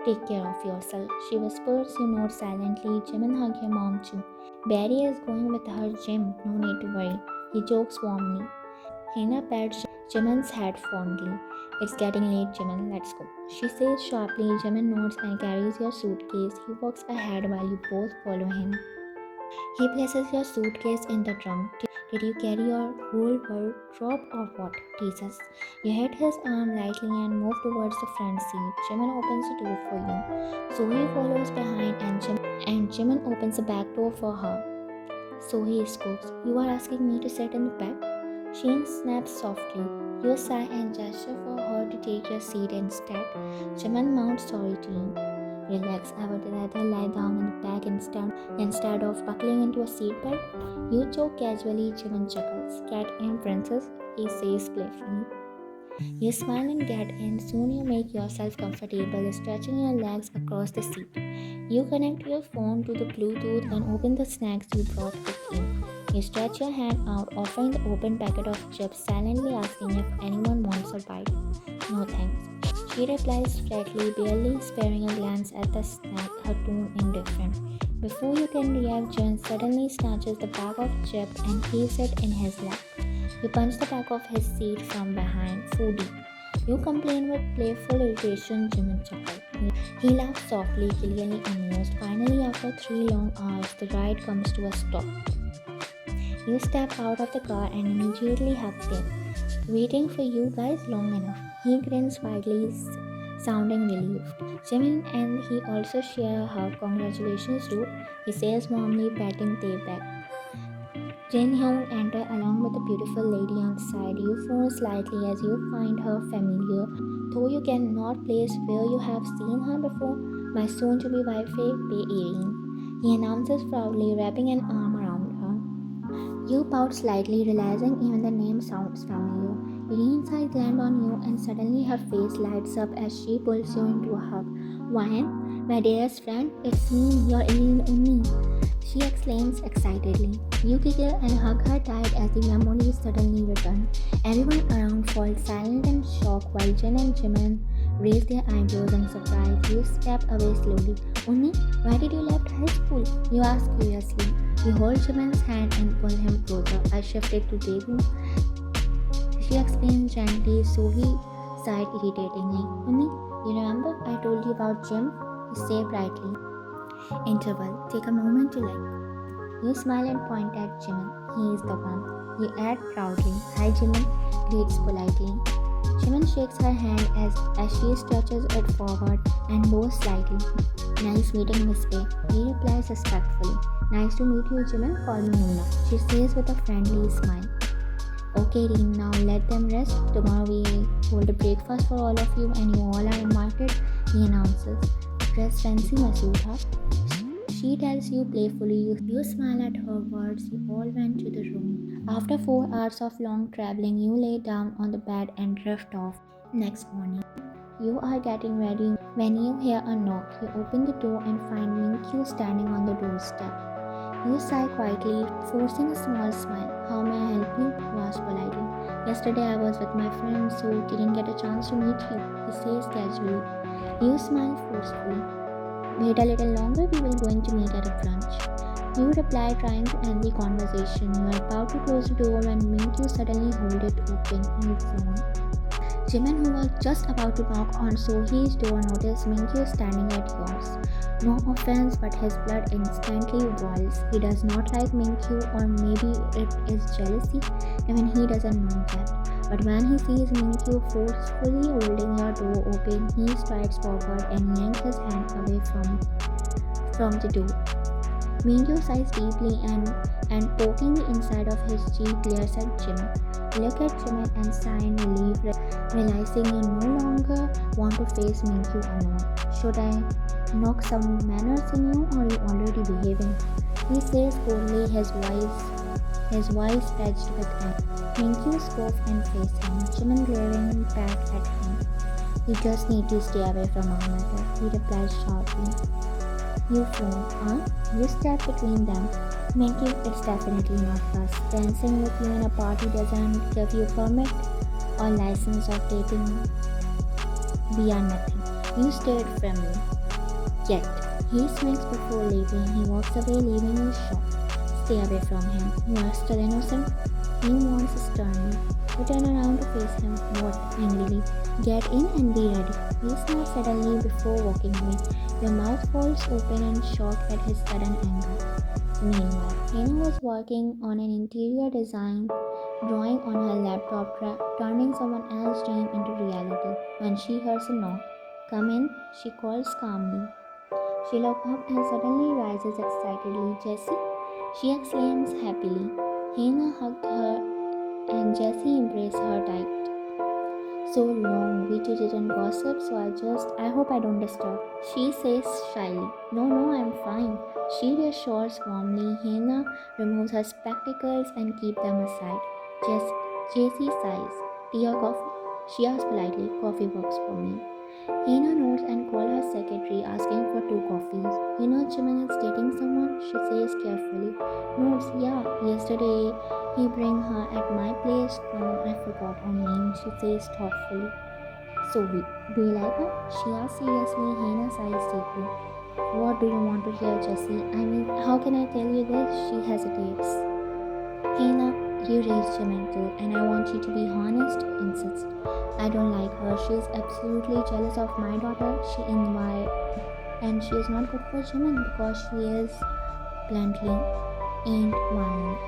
Take care of yourself, she whispers. You nod silently. Jimin hug your mom too. Barry is going with her gym. No need to worry. He jokes warmly. Hena pats Jimin's head fondly. It's getting late, Jimin. Let's go. She says sharply. Jimin nods and carries your suitcase. He walks ahead while you both follow him. He places your suitcase in the trunk. Did you carry your whole wardrobe or what? Teases. You hit his arm lightly and move towards the front seat. Jimin opens the door for you. So-hee follows behind and Jimin opens the back door for her. So-hee scoops. You are asking me to sit in the back? Sheen snaps softly. You sigh and gesture for her to take your seat instead. Jimin mounts sorry to you. Relax, I would rather lie down in the back instead of buckling into a seatbelt. You joke casually. Jimin chuckles. Get in, princess, he says playfully. You smile and get in. Soon you make yourself comfortable, stretching your legs across the seat. You connect your phone to the Bluetooth and open the snacks you brought with you. You stretch your hand out, offering the open packet of chips, silently asking if anyone wants a bite. No thanks. She replies flatly, barely sparing a glance at the snack, her tone indifferent. Before you can react, John suddenly snatches the bag of chips and keeps it in his lap. You punch the back of his seat from behind. Foodie. You complain with playful irritation. Jimin chuckles. He laughs softly, clearly amused. Finally, after 3 long hours, the ride comes to a stop. You step out of the car and immediately hug him. Waiting for you guys long enough. He grins widely, sounding relieved. Jimin and he also share a hug. Congratulations, dude, he says warmly, patting their back. Jin Hyun enters along with a beautiful lady on the side. You frown slightly as you find her familiar, though you cannot place where you have seen her before. My soon-to-be wife, Irene, he announces proudly, wrapping an arm around her. You pout slightly, realizing even the name sounds familiar. Irene's eyes land on you, and suddenly her face lights up as she pulls you into a hug. Wyan, my dearest friend, it's me, your Irene only, she exclaims excitedly. You giggle and hug her tight as the memories suddenly return. Everyone around falls silent in shock while Jin and Jimin raise their eyebrows in surprise. You step away slowly. Unni, why did you left high school? You ask curiously. You hold Jimin's hand and pull him closer. I shifted to Daegu. She explains gently. So-hee sighed irritatingly. Unni, you remember I told you about Jim? He said brightly. Interval. Take a moment to like. You smile and point at Jimin. He is the one. You add proudly. Hi Jimin, greets politely. Jimin shakes her hand as she stretches it forward and bows slightly. Nice meeting, Miss A. He replies respectfully. Nice to meet you, Jimin. Call me Nuna. She says with a friendly smile. Okay, Irene, now let them rest. Tomorrow we hold a breakfast for all of you and you all are invited, he announces. Dress fancy, Masuda. She tells you playfully. You smile at her words. You all went to the room. After 4 hours of long traveling, you lay down on the bed and drift off. Next morning, you are getting ready when you hear a knock. You open the door and find Mingue standing on the doorstep. You sigh quietly, forcing a small smile. How may I help you? You ask politely. Yesterday I was with my friends, so didn't get a chance to meet you, he says casually. You smile forcefully. Wait a little longer, we will going to meet at a brunch. You reply, trying to end the conversation. You are about to close the door when Mingue suddenly hold it open. You frown. Jimin, who was just about to knock on So-hee's door, noticed Mingue standing at yours. No offense, but his blood instantly boils. He does not like Mingue, or maybe it is jealousy, even he doesn't know that. But when he sees Mingue forcefully holding your door open, he strides forward and yanks his hand away from the door. Mingue sighs deeply and poking the inside of his cheek glares at Jimin. Look at Jimin and sigh in relief, realizing you no longer want to face Mingue alone. Should I knock some manners in you, or are you already behaving? He says coldly, his voice edged with anger. Mingue scoffs and face him, Jimin glaring back at him. You just need to stay away from our matter, he replies sharply. You frown, huh? You step between them. Mingue, it's definitely not us. Dancing with you in a party doesn't give you permit or license of dating. We are nothing. You stared firmly. Yet, he swings before leaving. He walks away, leaving you shocked. Stay away from him. You are still innocent. He warns sternly. You turn around to face him. What? Angrily. Get in and be ready. He snaps suddenly before walking away. Your mouth falls open in shock at his sudden anger. Meanwhile, Hina was working on an interior design drawing on her laptop, turning someone else's dream into reality. When she hears a knock, come in, she calls calmly. She looks up and suddenly rises excitedly. Jessie? She exclaims happily. Hina hugged her and Jessie embraced her tight. So long, we two didn't gossip, so I hope I don't disturb. She says shyly. No, I'm fine. She reassures warmly. Hina removes her spectacles and keeps them aside. Jessie sighs. Tea or coffee? She asks politely. Coffee works for me. Hina nods and calls her secretary, asking for 2 coffees. You know Jimin is dating someone? She says carefully. Nods, yeah. Yesterday he bring her at my place. No, I forgot her name. She says thoughtfully. So-hee, do you like her? She asks seriously. Hina sighs deeply. What do you want to hear, Jessie? I mean, how can I tell you this? She hesitates. Hina, you raised Jimin too, and I want you to be honest, insists. I don't like her. She is absolutely jealous of my daughter. And she is not good for Jimin because she is, bluntly, ain't violent.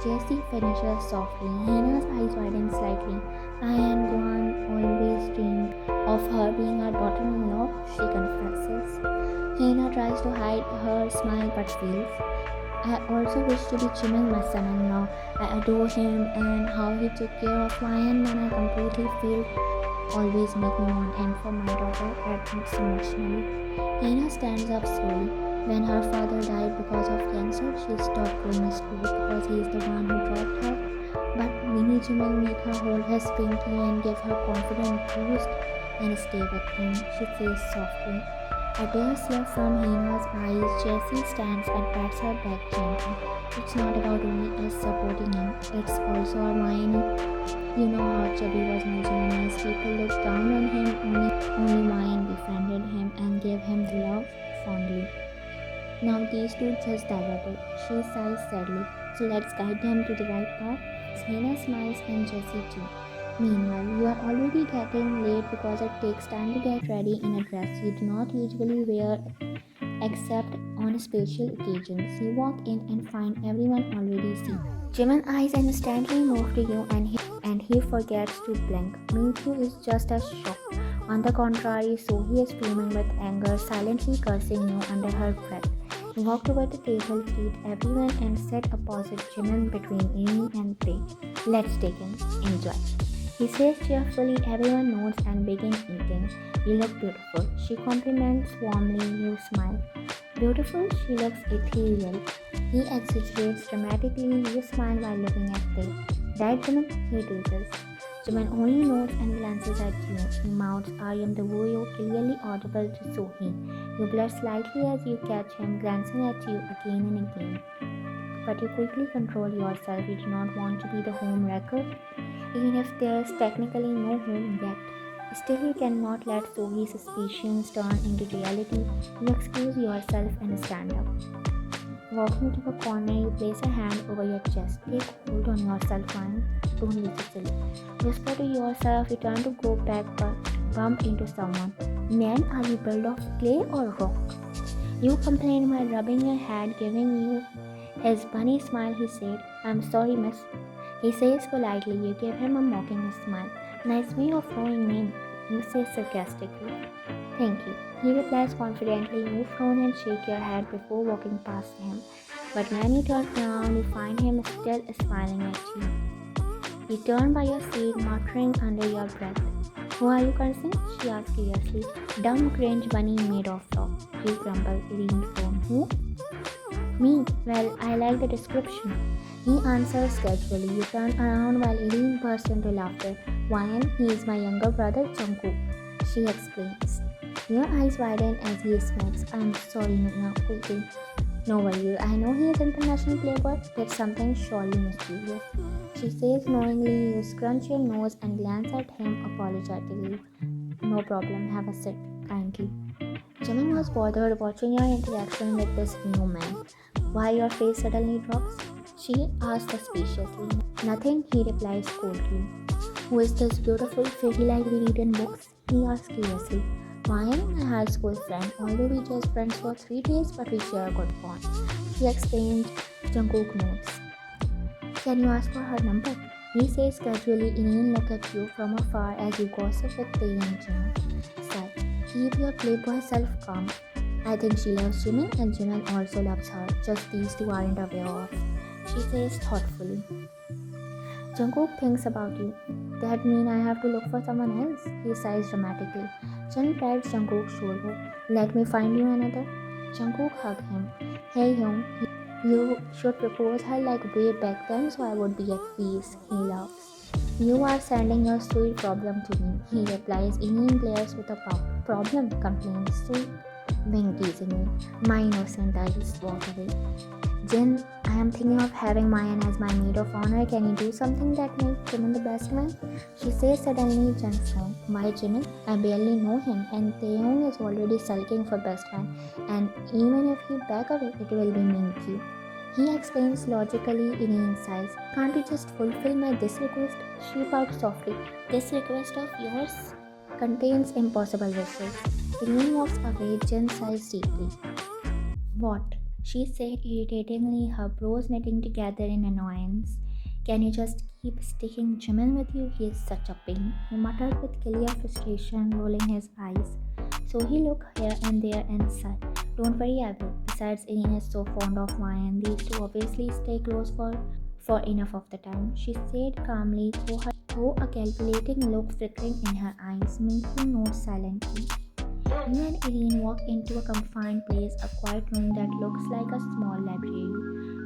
Jessie finishes softly. Hina's eyes widen slightly. I and Guan always dreamed of her being our daughter-in-law, she confesses. Hina tries to hide her smile but fails. I also wish to be Jimin, my son-in-law. I adore him and how he took care of Lion when I completely failed. Always make me want him for my daughter, admits emotionally. Hina stands up slowly. When her father died because of cancer, she stopped going to school because he is the one who dropped her. But mini Jimin make her hold his pinky and give her confident boost and stay with him, she says softly. A tear slip from Hina's eyes. Jessie stands and pats her back gently. It's not about only us supporting him, it's also our Hermione. You know how chubby was my Jimin as people looked down on him, only Mayan befriended him and gave him love fondly. Now these two just diverted. She sighs sadly. So let's guide them to the right path. Hina smiles and Jessie too. Meanwhile, you are already getting late because it takes time to get ready in a dress you do not usually wear except on special occasions. You walk in and find everyone already seated. Jimin's eyes instantly move to you and he forgets to blink. Mingue is just as shocked. On the contrary, So-hee is fuming with anger, silently cursing you under her breath. You walk toward the table, greet everyone, and sit opposite Jimin between Irene and they. Let's take in. Enjoy. He says cheerfully, everyone nods and begins eating. You look beautiful. She compliments warmly, you smile. Beautiful, she looks ethereal. He exaggerates dramatically, you smile while looking at they. Right, Jimin? He teases. Jimin only nods and glances at you. He mouths, I am the warrior, clearly audible to So-hee. You blush slightly as you catch him glancing at you again and again. But you quickly control yourself. You do not want to be the home wrecker, even if there is technically no home yet. Still, you cannot let So-hee's suspicions turn into reality. You excuse yourself and stand up. Walking to a corner, you place a hand over your chest. Take hold on yourself, Ryan. Don't be so silly. Whisper to yourself, you turn to go back but bump into someone. Man, are you built of clay or rock? You complain while rubbing your head, giving you his bunny smile. He said, I'm sorry, miss. He says politely. You give him a mocking smile. Nice way of knowing me, you say sarcastically. Thank you. He replies confidently. You frown and shake your head before walking past him. But when you turn around, you find him still smiling at you. You turn by your seat, muttering under your breath. Who are you cursing? She asks curiously. Dumb cringe bunny made of rock. You grumble. Irene phone. Who? Me. Well, I like the description. He answers casually. You turn around while Irene bursts into laughter. Ryan, he is my younger brother, Jungkook. She explains. Your eyes widen as he smacks. I'm sorry, Nina, quickly. No worry, I know he is international playboy. That's something surely mysterious. She says knowingly. You scrunch your nose and glance at him apologetically. No problem, have a seat, kindly. Jimin was bothered watching your interaction with this new man. Why your face suddenly drops? She asks suspiciously. Nothing, he replies coldly. Who is this beautiful fairy like we read in books? He asks curiously. Ryan, my high school friend. Although we just friends for 3 days, but we share a good bond. She explains. Jungkook notes. Can you ask for her number? He says casually. Irene look at you from afar as you gossip with Tae and Jimin. Sigh. Keep your playboy self calm. I think she loves Jimin and Jimin also loves her. Just these two aren't aware of. She says thoughtfully. Jungkook thinks about you. That mean I have to look for someone else? He sighs dramatically. Jin pats Jungkook's shoulder. Let me find you another. Jungkook hugs him. Hey Hyung, you should propose her like way back then so I would be at peace. He laughs. You are sending your sweet problem to me. He replies. Irene glares with a problem, complains. Sweet. Wink teasingly. My innocent eyes walk away. Jin, I am thinking of having Mayan as my maid of honor. Can you do something that makes Jimin the best man? She says suddenly. Jin's phone. Why Jimin? I barely know him and Taeyong is already sulking for best man. And even if he back away, it will be Mingue. He explains logically. Irene sighs. Can't you just fulfill my this request? She pouts softly. This request of yours contains impossible wishes. Irene walks away. Jin sighs deeply. What? She said irritatingly, her brows knitting together in annoyance. Can you just keep sticking Jimin with you? He is such a pain. He muttered with clear frustration, rolling his eyes. So he looked here and there and sighed. Don't worry, I will. Besides, Irene is so fond of Ryan. These two obviously stay close for enough of the time. She said calmly, though a calculating look flickering in her eyes. Mingue nods silently. You and Irene walk into a confined place, a quiet room that looks like a small library.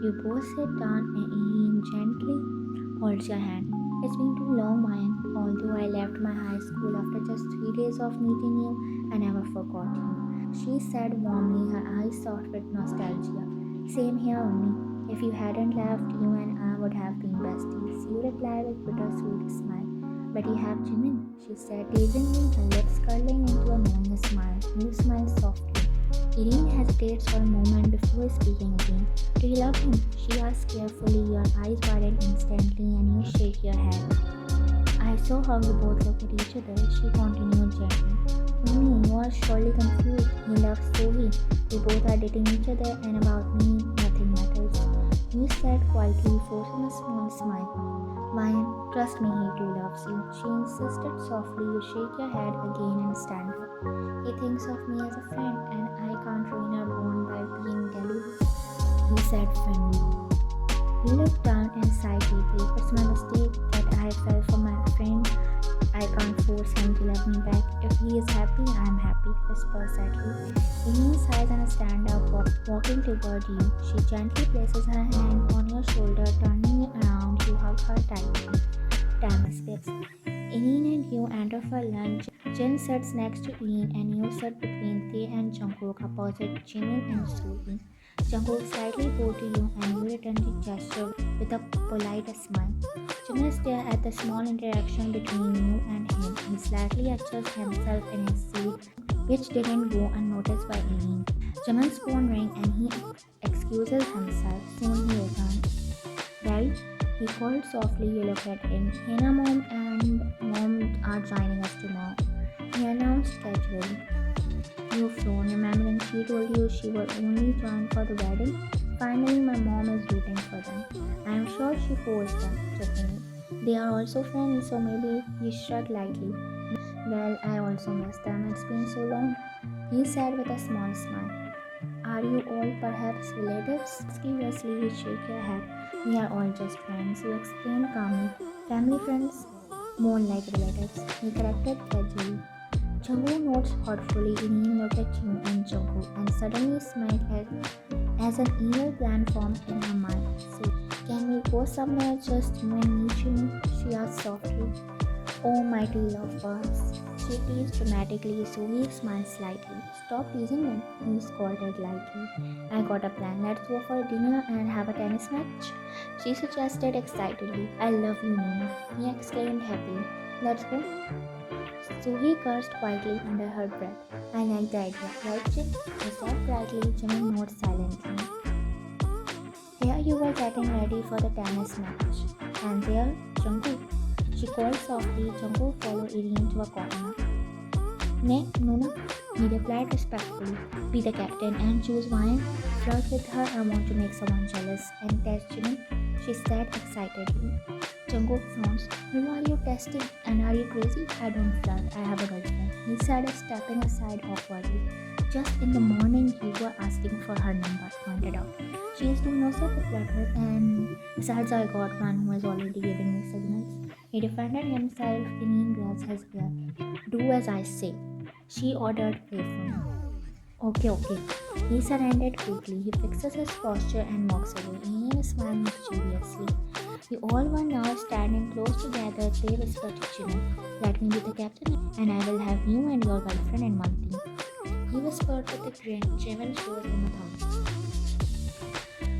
You both sit down and Irene gently holds your hand. It's been too long, Mayan. Although I left my high school after just 3 days of meeting you, I never forgot you. She said warmly, her eyes soft with nostalgia. Same here only. If you hadn't left, you and I would have been besties. You replied with bittersweet smile. But you have Jimin, she said teasingly, her lips curling into a knowing smile. You smile softly. Irene hesitates for a moment before speaking again. Do you love him? She asks carefully. Your eyes widen instantly and you shake your head. I saw how you both look at each other, she continued gently. You are surely confused. He loves So-hee. We both are dating each other, and about me, nothing matters. He said quietly, forcing a small smile. Ryan, trust me, he too loves you. She insisted softly. You shake your head again and stand up. He thinks of me as a friend, and I can't ruin our bond by being delulu. He said friendly. He looked down and sighed deeply. It's my mistake that I fell for my friend. I can't force him to love me back. If he is happy, I am happy, whispered sadly. Irene sighs and stands up, walking toward you. She gently places her hand on your shoulder, turning you around. You hug her tightly. Time escapes. Irene and you enter for lunch. Jin sits next to Irene and you sit between Tae and Jungkook opposite Jimin and So-hee. Jungkook slightly bows to you and you return the gesture with a polite smile. Jimin stares at the small interaction between you and him. He slightly adjusts himself in his seat, which didn't go unnoticed by Irene. Jimin's phone rings and he excuses himself. Soon he returns. Daddy? He called softly. You look at him. Hannah mom and mom are joining us tomorrow. He announced casually. You phone, remembering she told you she will only join for the wedding? Finally, my mom is rooting for them. I am sure she forced them, jokingly. They are also friends, so maybe he shrugged lightly. Well, I also miss them. It's been so long. He said with a small smile. Are you all perhaps relatives? Curiously, you shake your head. We are all just friends, you explain calmly. Family friends? More like relatives. He corrected casually. Jungkook nods thoughtfully. Irene looked at you and Jungkook and suddenly smiled as an evil plan formed in her mind. So, can we go somewhere just you and me, Jimin? She asked softly. Oh, mighty lovebirds. She teased dramatically, so he smiled slightly. Stop teasing them, he scolded lightly. I got a plan. Let's go for dinner and have a tennis match. She suggested excitedly. I love you, Nina. He exclaimed happily. Let's go. So he cursed quietly under her breath. I like the idea, right, Jim? He said brightly. Jimin nodded silently. Here you were getting ready for the tennis match. And there, Jungkook. She called softly. Jungkook followed Irene to a corner. Nay, Nuna, he replied respectfully. Be the captain and choose one. Flirt with her. I want to make someone jealous. And test Jimin, she said excitedly. Jungkook frowns. Who are you testing? And are you crazy? I don't flirt. I have a girlfriend. He said, stepping aside awkwardly. Just in the morning, you were asking for her number, pointed out. She is doing no such a flutter, and besides, I got one who is already giving me signals. He defended himself. Irene grabs his hair. Do as I say, she ordered playfully. Okay. He surrendered quickly. He fixes his posture and walks away. Irene smiled mischievously. We all were now standing close together. They whispered to Jimin, let me be the captain, and I will have you and your girlfriend in one team. He whispered with a grin. Jimin showed him a thumb.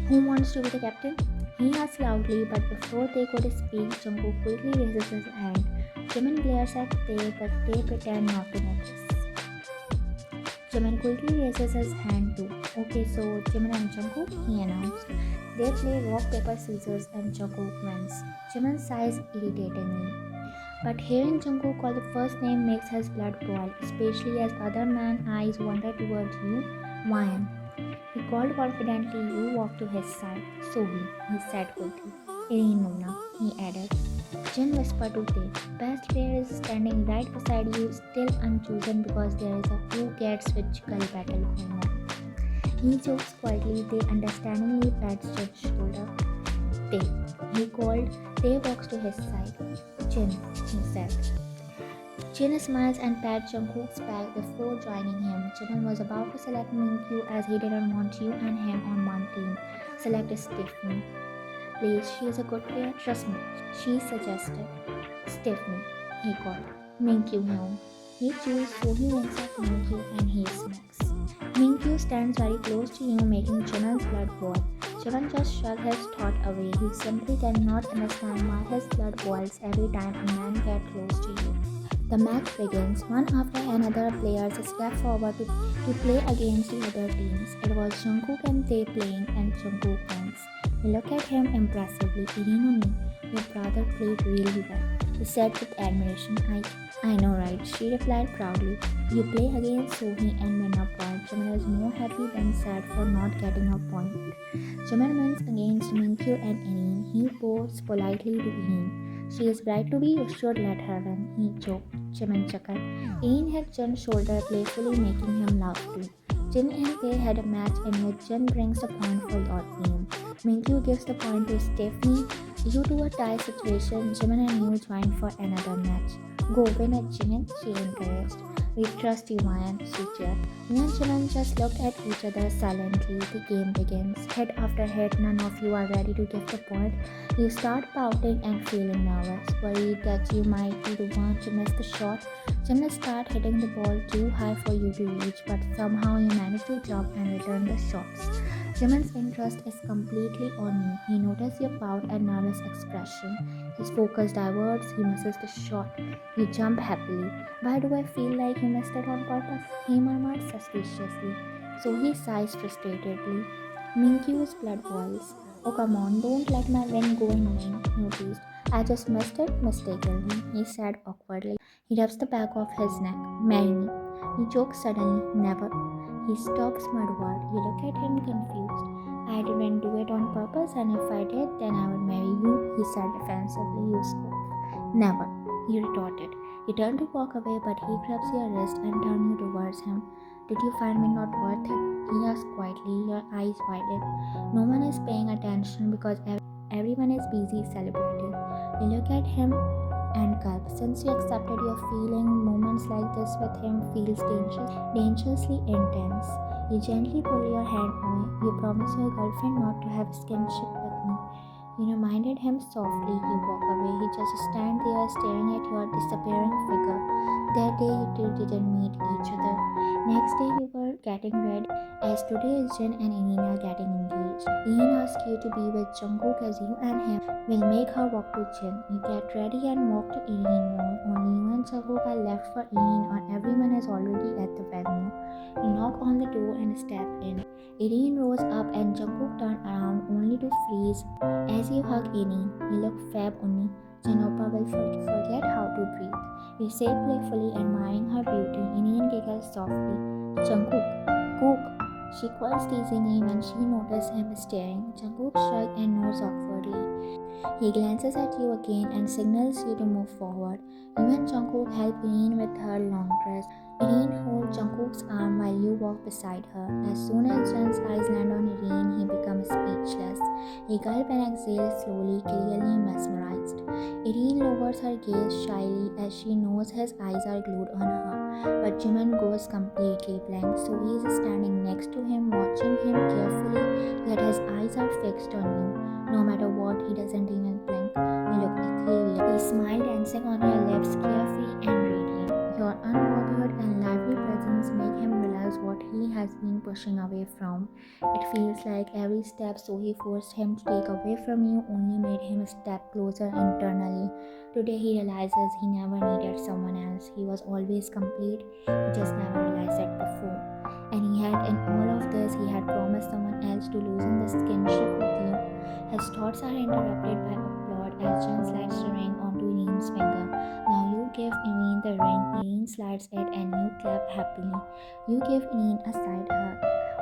Who wants to be the captain? He asked loudly, but before they could speak, Jungkook quickly raises his hand. Jimin glares at Tae, but Tae pretends not to notice. Jimin quickly raises his hand too. Okay, so Jimin and Jungkook, he announced. They play rock, paper, scissors and Jungkook wins. Jimin sighs irritatingly. But hearing Jungkook call the first name makes his blood boil, especially as other man's eyes wander towards you, Ryan. He called confidently. You walked to his side. So-hee, he said quickly. Irene Nuna, he added. Jin whispered to Tae. Best player is standing right beside you, still unchosen because there is a who gets which girl battle going on. He jokes quietly. Tae understandingly pats Jin's shoulder. Tae, he called. Tae walks to his side. Jin, he said. Jin smiles and pats Jungkook's back before joining him. Jimin was about to select Mingue as he didn't want you and him on one team. Select Stephanie. Please, she is a good player, trust me, she suggested. Stephanie, he called. Mingue him. He chose, so he winks at Mingue and he smacks. Mingue stands very close to you, making Jimin's blood boil. Jimin just shrugged his thought away. He simply cannot understand why his blood boils every time a man gets close to you. The match begins. One after another, players step forward to play against the other teams. It was Jungkook and Tae playing, and Jungkook wins. We look at him impressively. Irene, your brother played really well. He said with admiration. I know, right? She replied proudly. You play against So-hee and win a point. Jimin is more happy than sad for not getting a point. Jimin wins against Mingue and Irene. He bows politely to Irene. She is bright to be, you should let her win. He joked. Jimin chuckled. Irene hit Jin's shoulder playfully, making him laugh too. Jin and Kay had a match in which Jin brings a point for your team. Mingue gives the point to Stephanie. Due to a tie situation, Jimin and you join for another match. Go win it, Jimin, she encouraged. We trust you, Mayan, she cheered. You and Jimin just looked at each other silently. The game begins. Hit after hit, none of you are ready to give the point. You start pouting and feeling nervous, worried that you might be the one to miss the shot. Jimin starts hitting the ball too high for you to reach, but somehow you manage to jump and return the shots. Jimin's interest is completely on you. He notices your pout and nervous expression. His focus diverts, he misses the shot. You jump happily. Why do I feel like you missed it on purpose? He murmured suspiciously. So he sighs frustratedly. Mingue's blood boils. Oh come on, don't let my win go in vain, he teased. I just missed it mistakenly, he said awkwardly. He rubs the back of his neck. Marry me. He chokes suddenly. Never. He stops mid-word. You look at him confused. I didn't do it on purpose, and if I did, then I would marry you, he said defensively. You scoffed. Never, he retorted. You turned to walk away, but he grabs your wrist and turns you towards him. Did you find me not worth it? He asked quietly, your eyes widen. No one is paying attention because everyone is busy celebrating. You look at him and gulp. Since you accepted your feeling, moments like this with him feels dangerously intense. You gently pull your hand away. You promise your girlfriend not to have skinship with me. You reminded him softly. You walk away. He just stands there staring at your disappearing figure. That day you two didn't meet each other. Next day you were getting ready, as today Jin and Irene are getting engaged. Irene asks you to be with Jungkook as you and him will make her walk to Jin. You get ready and walk to Irene room. Only you and Jungkook are left for Irene, or everyone is already at the venue. You knock on the door and step in. Irene rose up and Jungkook turned around only to freeze. As you hug Irene, you look fab only. Jin Oppa will forget how to breathe. You say playfully, admiring her beauty. Irene giggles softly. Jungkook, Kook. She calls teasingly when she notices him staring. Jungkook shrugs and nods awkwardly. He glances at you again and signals you to move forward. You and Jungkook help Irene with her long dress. Irene holds Jungkook's arm while you walk beside her. As soon as Jin's eyes land on Irene, he becomes speechless. He gulps and exhales slowly, clearly mesmerized. Irene lowers her gaze shyly as she knows his eyes are glued on her. But Jimin goes completely blank, so he is standing next to him, watching him carefully, yet his eyes are fixed on you. No matter what, he doesn't even blink. You look ethereal. He smiles, dancing on your lips, carefree and radiant. Your unbothered and lively presence make him realize what he has been pushing away from. It feels like every step So-hee forced him to take away from you only made him a step closer internally. Today he realizes he never needed someone else. He was always complete. He just never realized it before. And in all of this, he had promised someone else to loosen the skinship with you. His thoughts are interrupted by applaud as Jin slides the ring onto Irene's finger. Now you give Irene the ring, Irene slides it and you clap happily. You give Irene a side hug.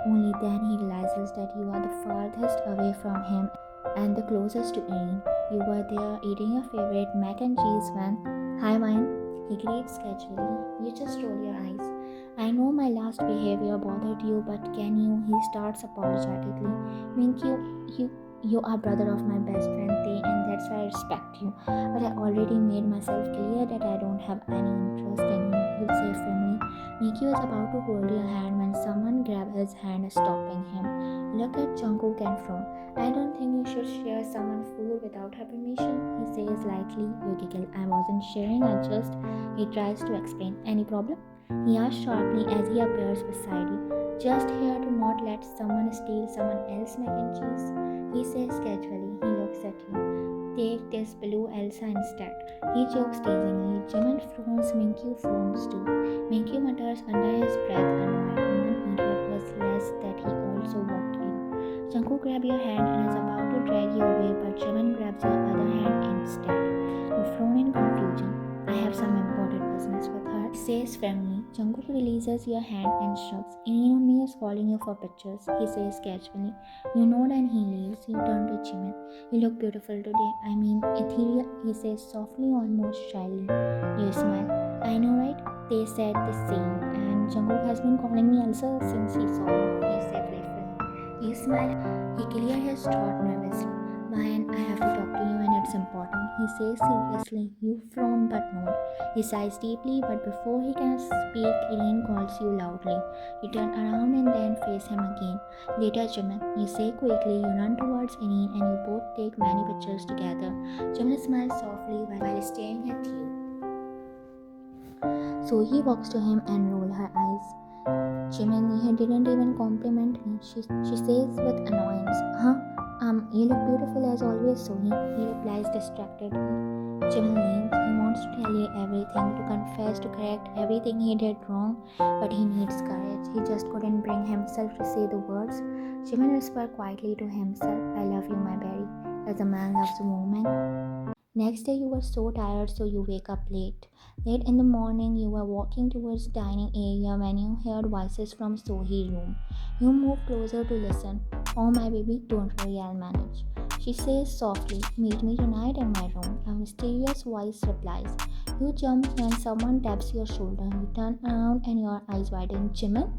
Only then he realizes that you are the farthest away from him and the closest to Irene. You were there eating your favorite mac and cheese when, hi Wine, he greets casually. You just roll your eyes. I know my last behavior bothered you, but can you? He starts apologetically. Mingue, you are brother of my best friend Tay, and that's why I respect you. But I already made myself clear that I don't have any interest in you. You say firmly. Mingue is about to hold your hand when someone grabs his hand, stopping him. Look at Jungkook and frown. I don't think you should share someone's food without her permission, he says lightly. You giggle. I wasn't sharing, he tries to explain. Any problem? He asks sharply as he appears beside you. Just here to not let someone steal someone else's mac and cheese, he says casually. He looks at you. Take this blue Elsa instead. He jokes teasingly. Jimin frowns, Mingue frowns too. Mingue mutters under his breath, annoyed. One idiot was less that he also walked in. Jungkook grabs your hand and is about to drag you away, but Jimin grabs your other hand instead. You frown in confusion. I have some important business with her, he says firmly. Jungkook releases your hand and shrugs. Irene only is calling you for pictures, he says casually. You nod and he leaves. You turn to Jimin. You look beautiful today. I mean, ethereal, he says softly, almost shyly. You smile. I know, right? They said the same. And Jungkook has been calling me Elsa since he saw me, he said playfully. You smile. He cleared his throat nervously. Ryan, I have to talk to you and it's important, he says seriously. You frown but nod. He sighs deeply, but before he can speak, Irene calls you loudly. You turn around and then face him again. Later, Jimin, you say quickly. You run towards Irene and you both take many pictures together. Jimin smiles softly while staring at you. So-hee walks to him and rolls her eyes. Jimin, he didn't even compliment me, she says with annoyance. You look beautiful as always, So-hee, he replies distractedly. Jimin leaves. He wants to tell you everything, to confess, to correct everything he did wrong, but he needs courage. He just couldn't bring himself to say the words. Jimin whispered quietly to himself, I love you, my berry, as a man loves a woman. Next day you were so tired, so you wake up late. Late in the morning, you were walking towards the dining area when you heard voices from So-hee's room. You move closer to listen. Oh my baby, don't worry, I'll manage. She says softly, meet me tonight in my room. A mysterious voice replies. You jump when someone taps your shoulder. You turn around and your eyes widen. Jimin?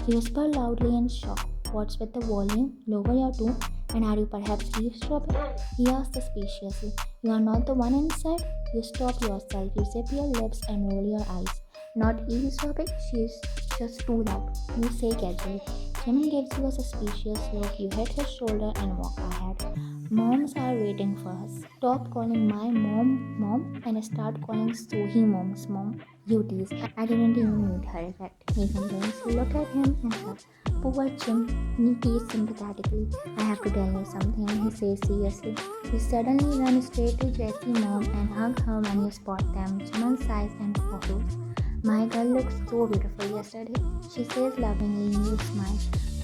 You whisper loudly in shock. What's with the volume? Lower your tone. And are you perhaps eavesdropping? He asks suspiciously. You are not the one inside? You stop yourself. You zip your lips and roll your eyes. Not eavesdropping? She's just too loud. You say casually. Jimin gives you a suspicious look. You hit his shoulder and walk ahead. Moms are waiting for us. Stop calling my mom and start calling So-hee mom's mom. You tease. I didn't even meet her yet. He complains. You look at him and laugh. Poor Jim. He teases sympathetically. I have to tell you something, he says seriously. You suddenly run straight to Jessie's mom and hug her when you spot them. Jimin sighs and follows. My girl looks so beautiful yesterday, she says lovingly. You smile.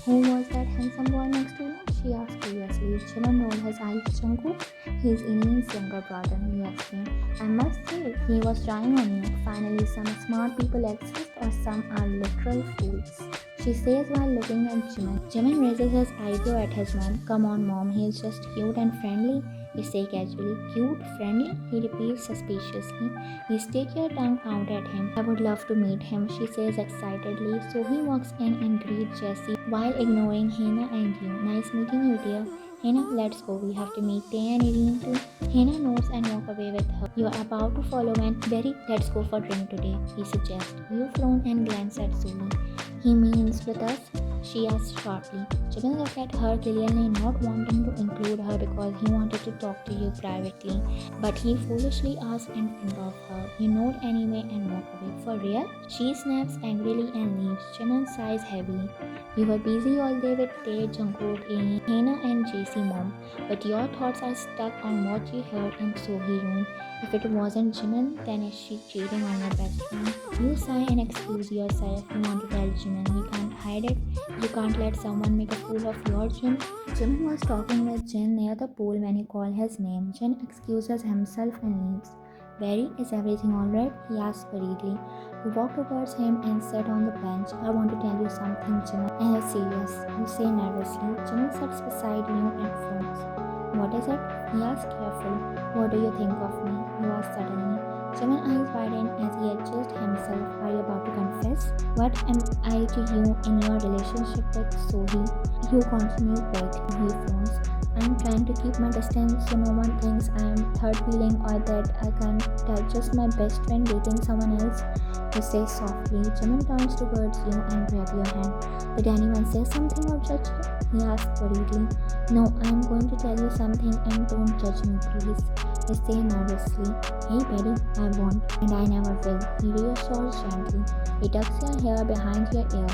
Who was that handsome boy next to you? She asks curiously. Jimin rolled his eyes. Jungkook? He's Irene's younger brother, he explained. I must say, he was trying on you. Finally, some smart people exist or some are literal fools, she says while looking at Jimin. Jimin raises his eyebrow at his mom. Come on, mom, he is just cute and friendly, he says casually. Cute? Friendly? He repeats suspiciously. You stick your tongue out at him. I would love to meet him, she says excitedly. So he walks in and greets Jessie while ignoring Hannah and you. Nice meeting you, dear. Hannah, let's go. We have to meet Tay and Irene too. Hannah nods and walk away with her. You are about to follow when Berry, let's go for drink today, he suggests. You frown and glance at So-hee. He means with us? She asks sharply. Jimin looked at her, clearly not wanting to include her because he wanted to talk to you privately. But he foolishly asked in front of her. You nod anyway and walk away. For real? She snaps angrily and leaves. Jimin sighs heavily. You were busy all day with Tay, Jungkook, Irene, Hannah and Jessie mom. But your thoughts are stuck on what you heard in So-hee's room. If it wasn't Jimin, then is she cheating on your best friend? You sigh and excuse yourself. You want to tell Jimin. You can't hide it. You can't let someone make a fool of your Jin. Jimin was talking with Jin near the pool when you call his name. Jin excuses himself and leaves. Berry, is everything alright? He asks hurriedly. You walk towards him and sit on the bench. I want to tell you something, Jimin. And it's serious. You say nervously. Jimin sits beside you and frowns. What is it? He asks carefully. What do you think of me? You ask suddenly. Jimin's eyes widen as he adjusts himself. Are you about to confess? What am I to you in your relationship with So-hee? You continue quietly. He frowns. I'm trying to keep my distance so no one thinks I am third wheeling or that I can't tell just my best friend dating someone else. You say softly. Jimin turns towards you and grabs your hand. Did anyone say something or judge you? He asks worriedly. No, I'm going to tell you something and don't judge me, please. You say nervously. Hey Betty, I won't and I never will. He reassures gently. He tucks your hair behind your ear.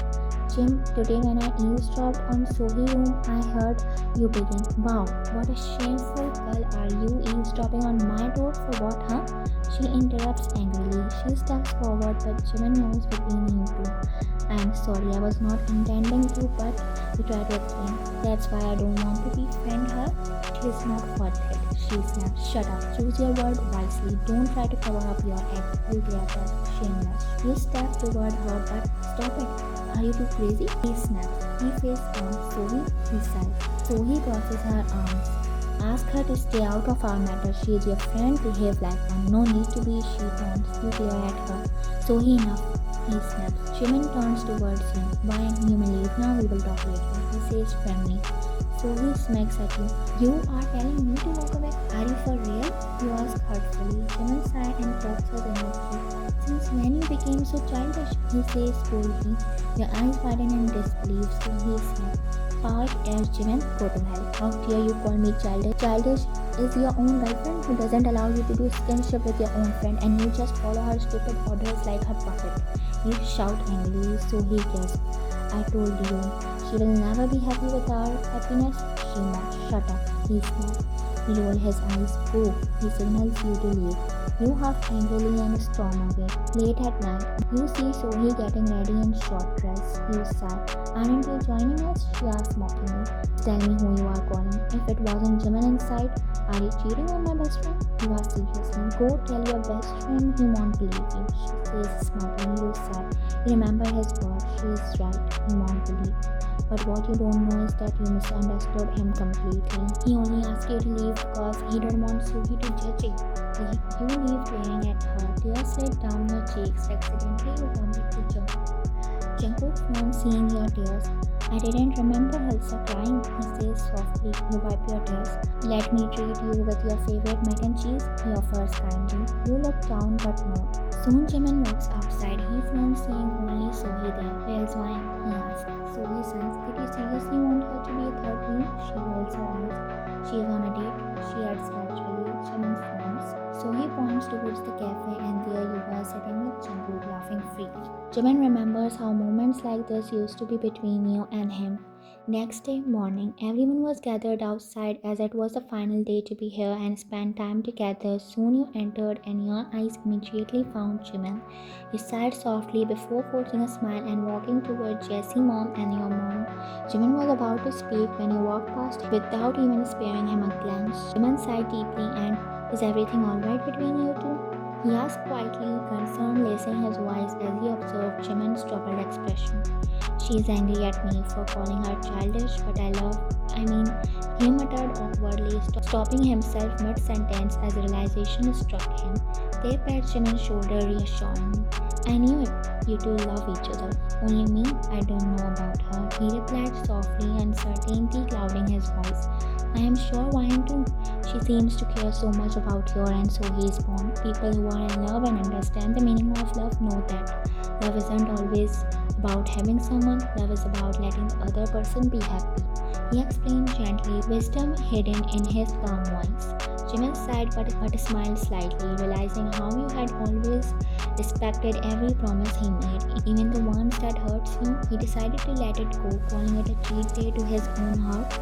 Jim, today when I eavesdropped on So-hee's room, I heard you begin. Wow, what a shameful girl are you eavesdropping on my door for what, huh? She interrupts angrily. She steps forward, but Jimin knows between you two. I'm sorry, I was not intending to, but you try to explain. That's why I don't want to befriend her. She is not worth it. She snapped. Shut up. Choose your word wisely. Don't try to cover up your act. You grab shameless. You step toward her, but stop it. Are you too crazy? He snaps. He face palms. So-hee, he sighs. So-hee crosses her arms. Ask her to stay out of our matter. She is your friend. Behave like one. No need to be she taunts. You glare at her. So-hee, enough. He snaps. Jimin turns towards him. Why? You may leave now. We will talk later. He says firmly. So-hee smacks at you. You are telling me to walk away? Are you for real? You ask hurtfully. Jimin sighs and pokes her in the cheek. Since when you became so childish? He says coldly. Your eyes widen in disbelief. So-hee snaps. Park as Jimin, go to hell. How dare you call me childish? Childish is your own girlfriend who doesn't allow you to do skinship with your own friend, and you just follow her stupid orders like her puppet. You shout angrily. So-hee gasps. I told you, she will never be happy with our happiness. She must. Shut up. He snaps. Roll his eyes. Go. He signals you to leave. You huff angrily and storm away. Late at night, you see So-hee getting ready in short dress. You sigh. Aren't you joining us? She asks mockingly. Tell me who you are calling. If it wasn't Jimin inside, are you cheating on my best friend? You ask seriously. Go tell your best friend he won't believe you. She says smartly. You sigh. You remember his word. She is right. He won't believe. But what you don't know is that you misunderstood him completely. He only asked you to leave because he didn't want So-hee to judge you. You leave glaring at her. Tears slid down your cheeks. Accidentally, you wanted to jump. Jungkook frowns seeing your tears. I didn't remember Halsa crying, he says softly. You wipe your tears. Let me treat you with your favorite mac and cheese, he offers kindly. You look down but no. Soon Jimin walks outside. He frowns seeing only So-hee there. Where's wine? He asks. So-hee says, did you seriously want her to be a third wheel? She rolls her eyes. She is on a date. She adds casually. Jimin frowns. So-hee points towards the cafe, and there you are sitting with Jungkook laughing freely. Jimin remembers how moments like this used to be between you and him. Next day morning, everyone was gathered outside as it was the final day to be here and spend time together. Soon you entered and your eyes immediately found Jimin. You sighed softly before forcing a smile and walking toward Jesse's mom and your mom. Jimin was about to speak when you walked past without even sparing him a glance. Jimin sighed deeply and, is everything alright between you two? He asked quietly, concern lacing his voice as he observed Jimin's troubled expression. She is angry at me for calling her childish, but he muttered awkwardly, stopping himself mid-sentence as a realization struck him. They pat Jimin's shoulder reassuringly. I knew it. You two love each other. Only me, I don't know about her. He replied softly, uncertainty clouding his voice. I am sure Wine too. She seems to care so much about your and So-hee's bond. People who are in love and understand the meaning of love know that love isn't always about having someone. Love is about letting the other person be happy. He explained gently, wisdom hidden in his calm voice. Jimin sighed but smiled slightly, realizing how you had always respected every promise he made, even the ones that hurts you. He decided to let it go, calling it a cheat day to his own heart.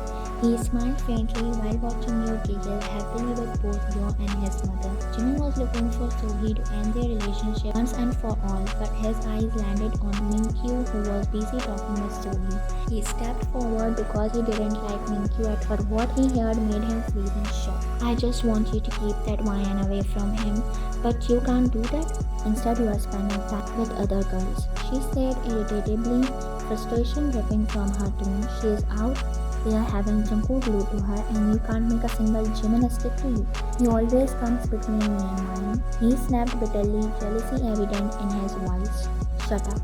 He smiled faintly while watching you giggle happily with both you and his mother. Jimin was looking for So-hee to end their relationship once and for all, but his eyes landed on Mingue, who was busy talking with So-hee. He stepped forward because he didn't like Mingue at all, but what he heard made him freeze in shock. I just want you to keep that wine away from him, but you can't do that. Instead, you are spending time with other girls, she said irritably, frustration dripping from her tone. She is out. They are having Jungkook glued to her, and you can't make a single Jimin stick to you. He always comes between me and mine. He snapped bitterly, jealousy evident in his voice. Shut up.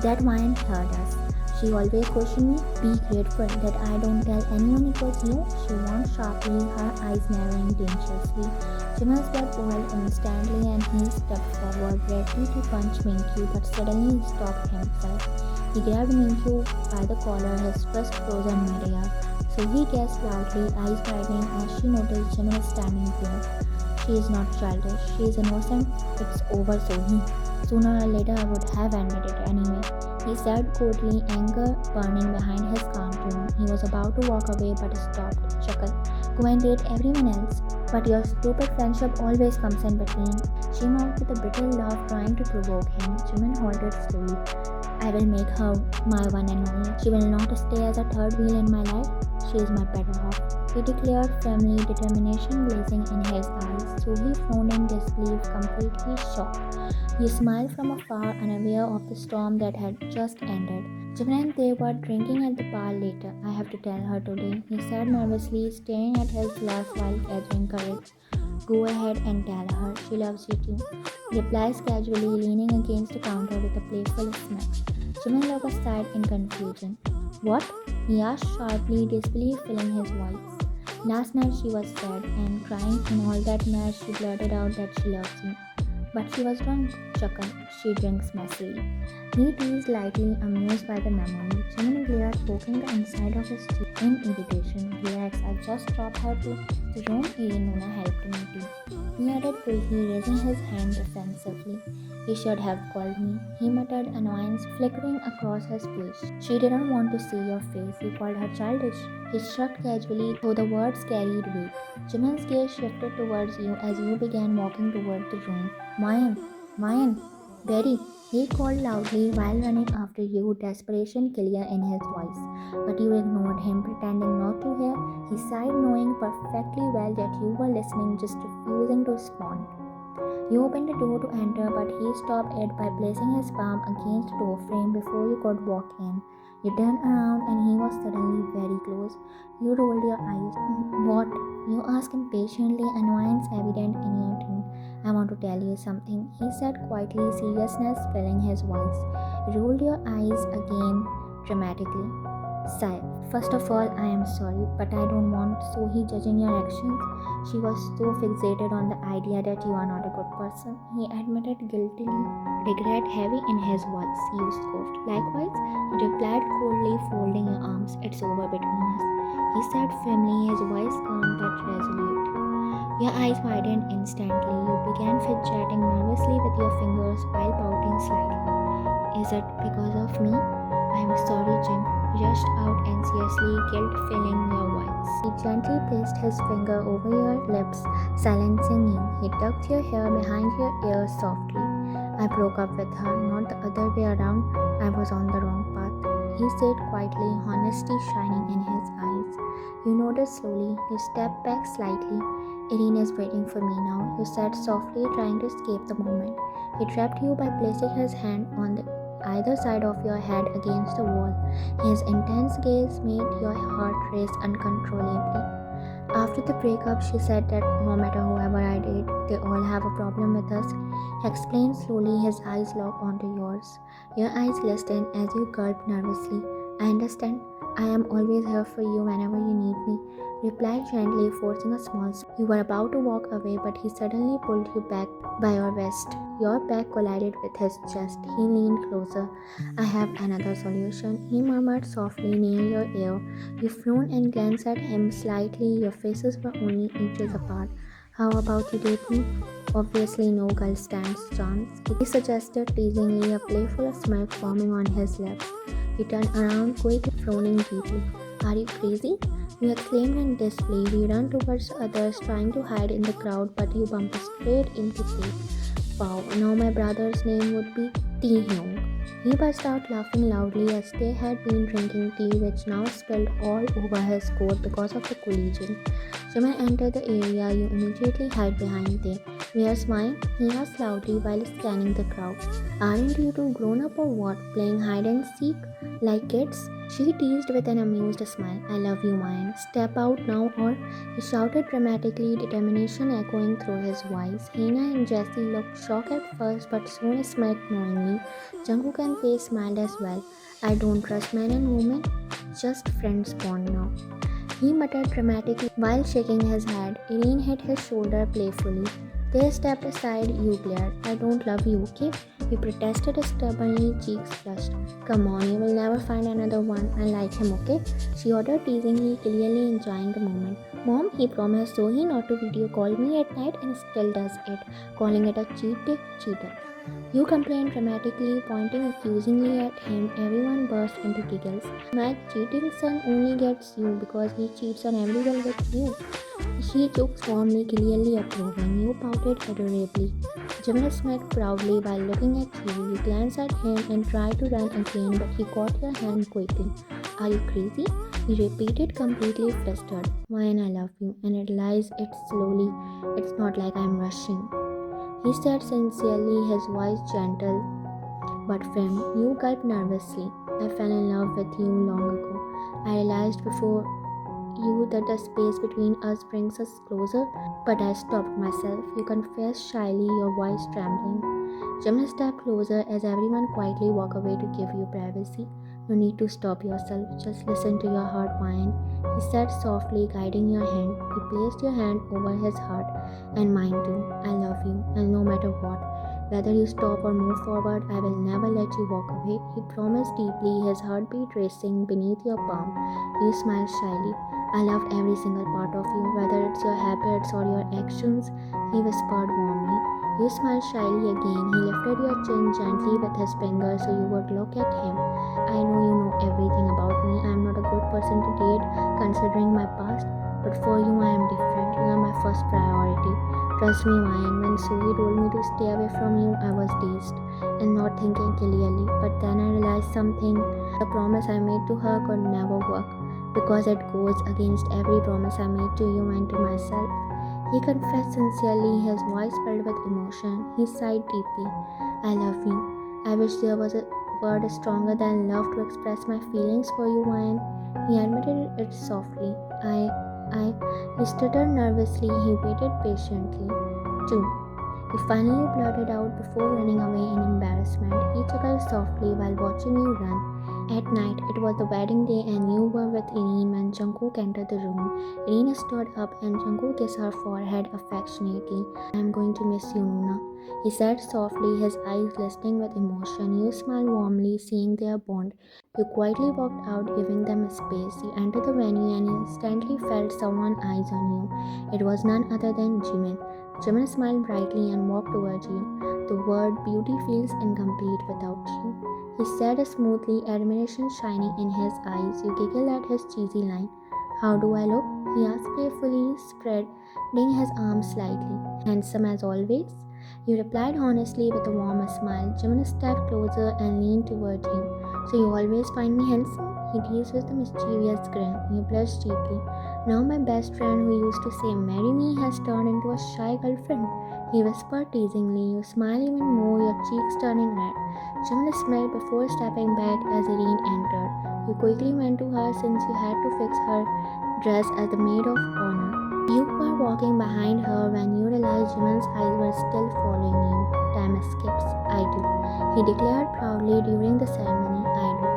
That wine heard us. She always questioned me. Be grateful that I don't tell anyone it was you. She warned sharply, her eyes narrowing dangerously. Jimin's blood boiled instantly and he stepped forward, ready to punch Mingue, but suddenly he stopped himself. He grabbed Mingue by the collar, his fist frozen midair. So-hee gasped loudly, eyes widening as she noticed Jimin standing there. She is not childish. She is innocent. It's over, So-hee. Sooner or later I would have ended it anyway, he said coldly, anger burning behind his calm tone. He was about to walk away but stopped, chuckled. Go and date everyone else. But your stupid friendship always comes in between. She mocked with a bitter laugh, trying to provoke him. Jimin halted slowly. I will make her my one and only. She will not stay as a third wheel in my life. She is my better half, he declared firmly, determination blazing in his eyes. So he frowned in disbelief, completely shocked. He smiled from afar, unaware of the storm that had just ended. Jimin and they were drinking at the bar later. I have to tell her today, he said nervously, staring at his glass while gathering courage. Go ahead and tell her she loves you too. He replies casually, leaning against the counter with a playful smile. Jimin looked aside in confusion. What? He asked sharply, disbelief filling his voice. Last night she was sad and crying in all that mess she blurted out that she loves him. But she was drunk, chuckled. She drinks messily. He teased lightly, amused by the memory. Jimin glared, poking the inside of his teeth in irritation. Relax, I just dropped her to the room. Irene helped me too. He added quickly, raising his hand defensively. He should have called me, he muttered, annoyance flickering across his face. She didn't want to see your face. You called her childish. He shrugged casually, though the words carried weight. Jimin's gaze shifted towards you as you began walking toward the room. Mayan, Betty, he called loudly while running after you, desperation clear in his voice. But you ignored him, pretending not to hear. He sighed, knowing perfectly well that you were listening, just refusing to respond. You opened the door to enter, but he stopped it by placing his palm against the doorframe before you could walk in. You turned around and he was suddenly very close. You rolled your eyes. What? You asked impatiently, annoyance evident in your tone. I want to tell you something, he said quietly, seriousness filling his voice. You rolled your eyes again dramatically. Sigh. First of all, I am sorry, but I don't want So-hee judging your actions. She was so fixated on the idea that you are not a good person. He admitted guiltily, regret heavy in his voice. You scoffed. Likewise, you replied coldly, folding your arms. It's over between us, he said firmly, his voice calm but resolute. Your eyes widened instantly. You began fidgeting nervously with your fingers while pouting slightly. Is it because of me? I am sorry, Jim. Rushed out anxiously, guilt filling your voice. He gently placed his finger over your lips, silencing you. He tucked your hair behind your ears softly. I broke up with her, not the other way around. I was on the wrong path, he said quietly, honesty shining in his eyes. You nodded slowly. You stepped back slightly. Irene is waiting for me now, you said softly, trying to escape the moment. He trapped you by placing his hand on the either side of your head against the wall. His intense gaze made your heart race uncontrollably. After the breakup, she said that no matter whoever I date, they all have a problem with us. He explained slowly, his eyes locked onto yours. Your eyes glistened as you gulped nervously. I understand. I am always here for you whenever you need me, replied gently, forcing a smile. You were about to walk away, but he suddenly pulled you back by your vest. Your back collided with his chest. He leaned closer. I have another solution, he murmured softly near your ear. You frowned and glanced at him slightly. Your faces were only inches apart. How about you date me? Obviously, no girl stands chance, he suggested teasingly, a playful smile forming on his lips. He turned around quickly, frowning deeply. Are you crazy? You exclaimed in disbelief. You ran towards others, trying to hide in the crowd, but you bumped straight into fate. Wow, now my brother's name would be Taehyung. He burst out laughing loudly as they had been drinking tea, which now spilled all over his coat because of the collision. Jimin entered the area. You immediately hid behind them. Where's mine? He asked loudly while scanning the crowd. Aren't you two grown up or what? Playing hide and seek like kids? She teased with an amused smile. I love you, Mayan. Step out now or, he shouted dramatically, determination echoing through his voice. Hina and Jessie looked shocked at first but soon smiled knowingly. Jungkook and Faye smiled as well. I don't trust men and women, just friends bond now, he muttered dramatically while shaking his head. Irene hit his shoulder playfully. They stepped aside. You glared. I don't love you, okay? He protested stubbornly, cheeks flushed. Come on, you will never find another one unlike him, okay? She ordered teasingly, clearly enjoying the moment. Mom, he promised So-hee not to video call me at night and still does it, calling it a cheat day, cheater. You complained dramatically, pointing accusingly at him. Everyone burst into giggles. My cheating son only gets you because he cheats on everyone with you. She choked warmly, clearly approving. You pouted adorably. Jimin smiled proudly while looking at you. You glanced at him and tried to run again, but he caught your hand quickly. Are you crazy? He repeated, completely flustered. Wine, I love you, and it lies it slowly. It's not like I'm rushing. He said sincerely, his voice gentle but firm. You gulped nervously. I fell in love with you long ago. I realized before you that the space between us brings us closer, but I stopped myself. You confessed shyly, your voice trembling. Jimin stepped closer as everyone quietly walked away to give you privacy. No need to stop yourself, just listen to your heart whine. He said softly, guiding your hand. He placed your hand over his heart and mine too. I love you, and no matter what, whether you stop or move forward, I will never let you walk away. He promised deeply, his heartbeat racing beneath your palm. You smiled shyly. I loved every single part of you, whether it's your habits or your actions, he whispered warmly. You smiled shyly again. He lifted your chin gently with his finger so you would look at him. I know you know everything about me. I am not a good person to date considering my past, but for you I am different. You are my first priority. Trust me, Ryan, when So-hee told me to stay away from you, I was dazed and not thinking clearly. But then I realized something. The promise I made to her could never work, because it goes against every promise I made to you and to myself. He confessed sincerely, his voice filled with emotion. He sighed deeply. I love you. I wish there was a word stronger than love to express my feelings for you, Ryan. He admitted it softly. He stuttered nervously. He waited patiently. Too. He finally blurted out before running away in embarrassment. He chuckled softly while watching you run. At night, it was the wedding day and you were with Irene when Jungkook entered the room. Irene stood up and Jungkook kissed her forehead affectionately. I am going to miss you, Nuna, he said softly, his eyes glistening with emotion. You smiled warmly, seeing their bond. You quietly walked out, giving them a space. You entered the venue and instantly felt someone's eyes on you. It was none other than Jimin. Jimin smiled brightly and walked towards you. The word beauty feels incomplete without you, he said smoothly, admiration shining in his eyes. You giggled at his cheesy line. How do I look? He asked playfully, spreading his arms slightly. Handsome as always. You replied honestly with a warm smile. Jimin stepped closer and leaned toward you. So you always find me handsome? He teased with a mischievous grin. You blushed deeply. Now my best friend who used to say marry me has turned into a shy girlfriend, he whispered teasingly. You smiled even more, your cheeks turning red. Jimin smiled before stepping back as Irene entered. You quickly went to her since you had to fix her dress as the maid of honor. You were walking behind her when you realized Jimin's eyes were still following you. Time skips. I do, he declared proudly during the ceremony. I do,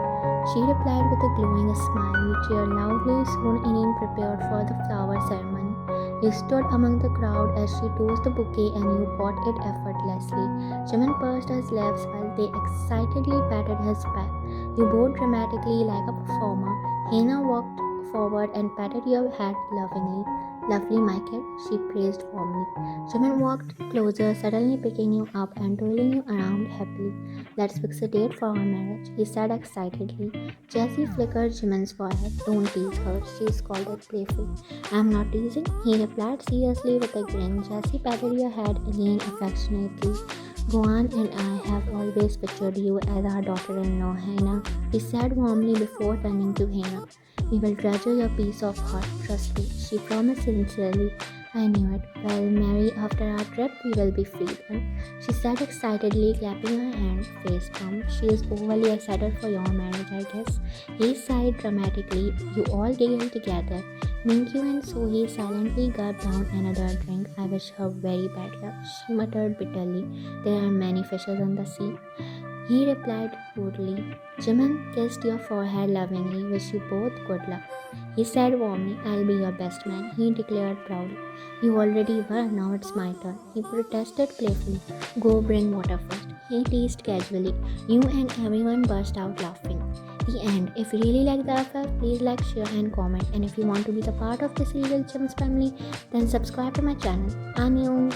she replied with a glowing smile. You cheered loudly. Soon Irene prepared for the flower ceremony. You stood among the crowd as she tossed the bouquet and you caught it effortlessly. Jimin pursed his lips while they excitedly patted his back. You bowed dramatically like a performer. Hannah walked forward and patted your head lovingly. Lovely, my kid, she praised warmly. Jimin walked closer, suddenly picking you up and twirling you around happily. Let's fix a date for our marriage, he said excitedly. Jessie flickered Jimin's forehead. Don't tease her, she scolded playfully. I'm not teasing, he replied seriously with a grin. Jessie patted your head again affectionately. Goan and I have always pictured you as our daughter-in-law, Hannah, he said warmly before turning to Hannah. We will treasure your peace of heart, trust me, she promised sincerely. I knew it. Well, Mary, after our trip, we will be free then, she said excitedly, clapping her hand, face palm. She is overly excited for your marriage, I guess. He sighed dramatically. You all giggled together. Mingue and So-hee silently gulped down another drink. I wish her very bad luck, she muttered bitterly. There are many fishes in the sea, he replied rudely. Jimin kissed your forehead lovingly. Wish you both good luck, he said warmly. I'll be your best man, he declared proudly. You already were, now it's my turn, he protested playfully. Go bring water first, he teased casually. You and everyone burst out laughing. The end. If you really like the FF, please like, share and comment. And if you want to be the part of this illegal Chims family, then subscribe to my channel. Annyeong!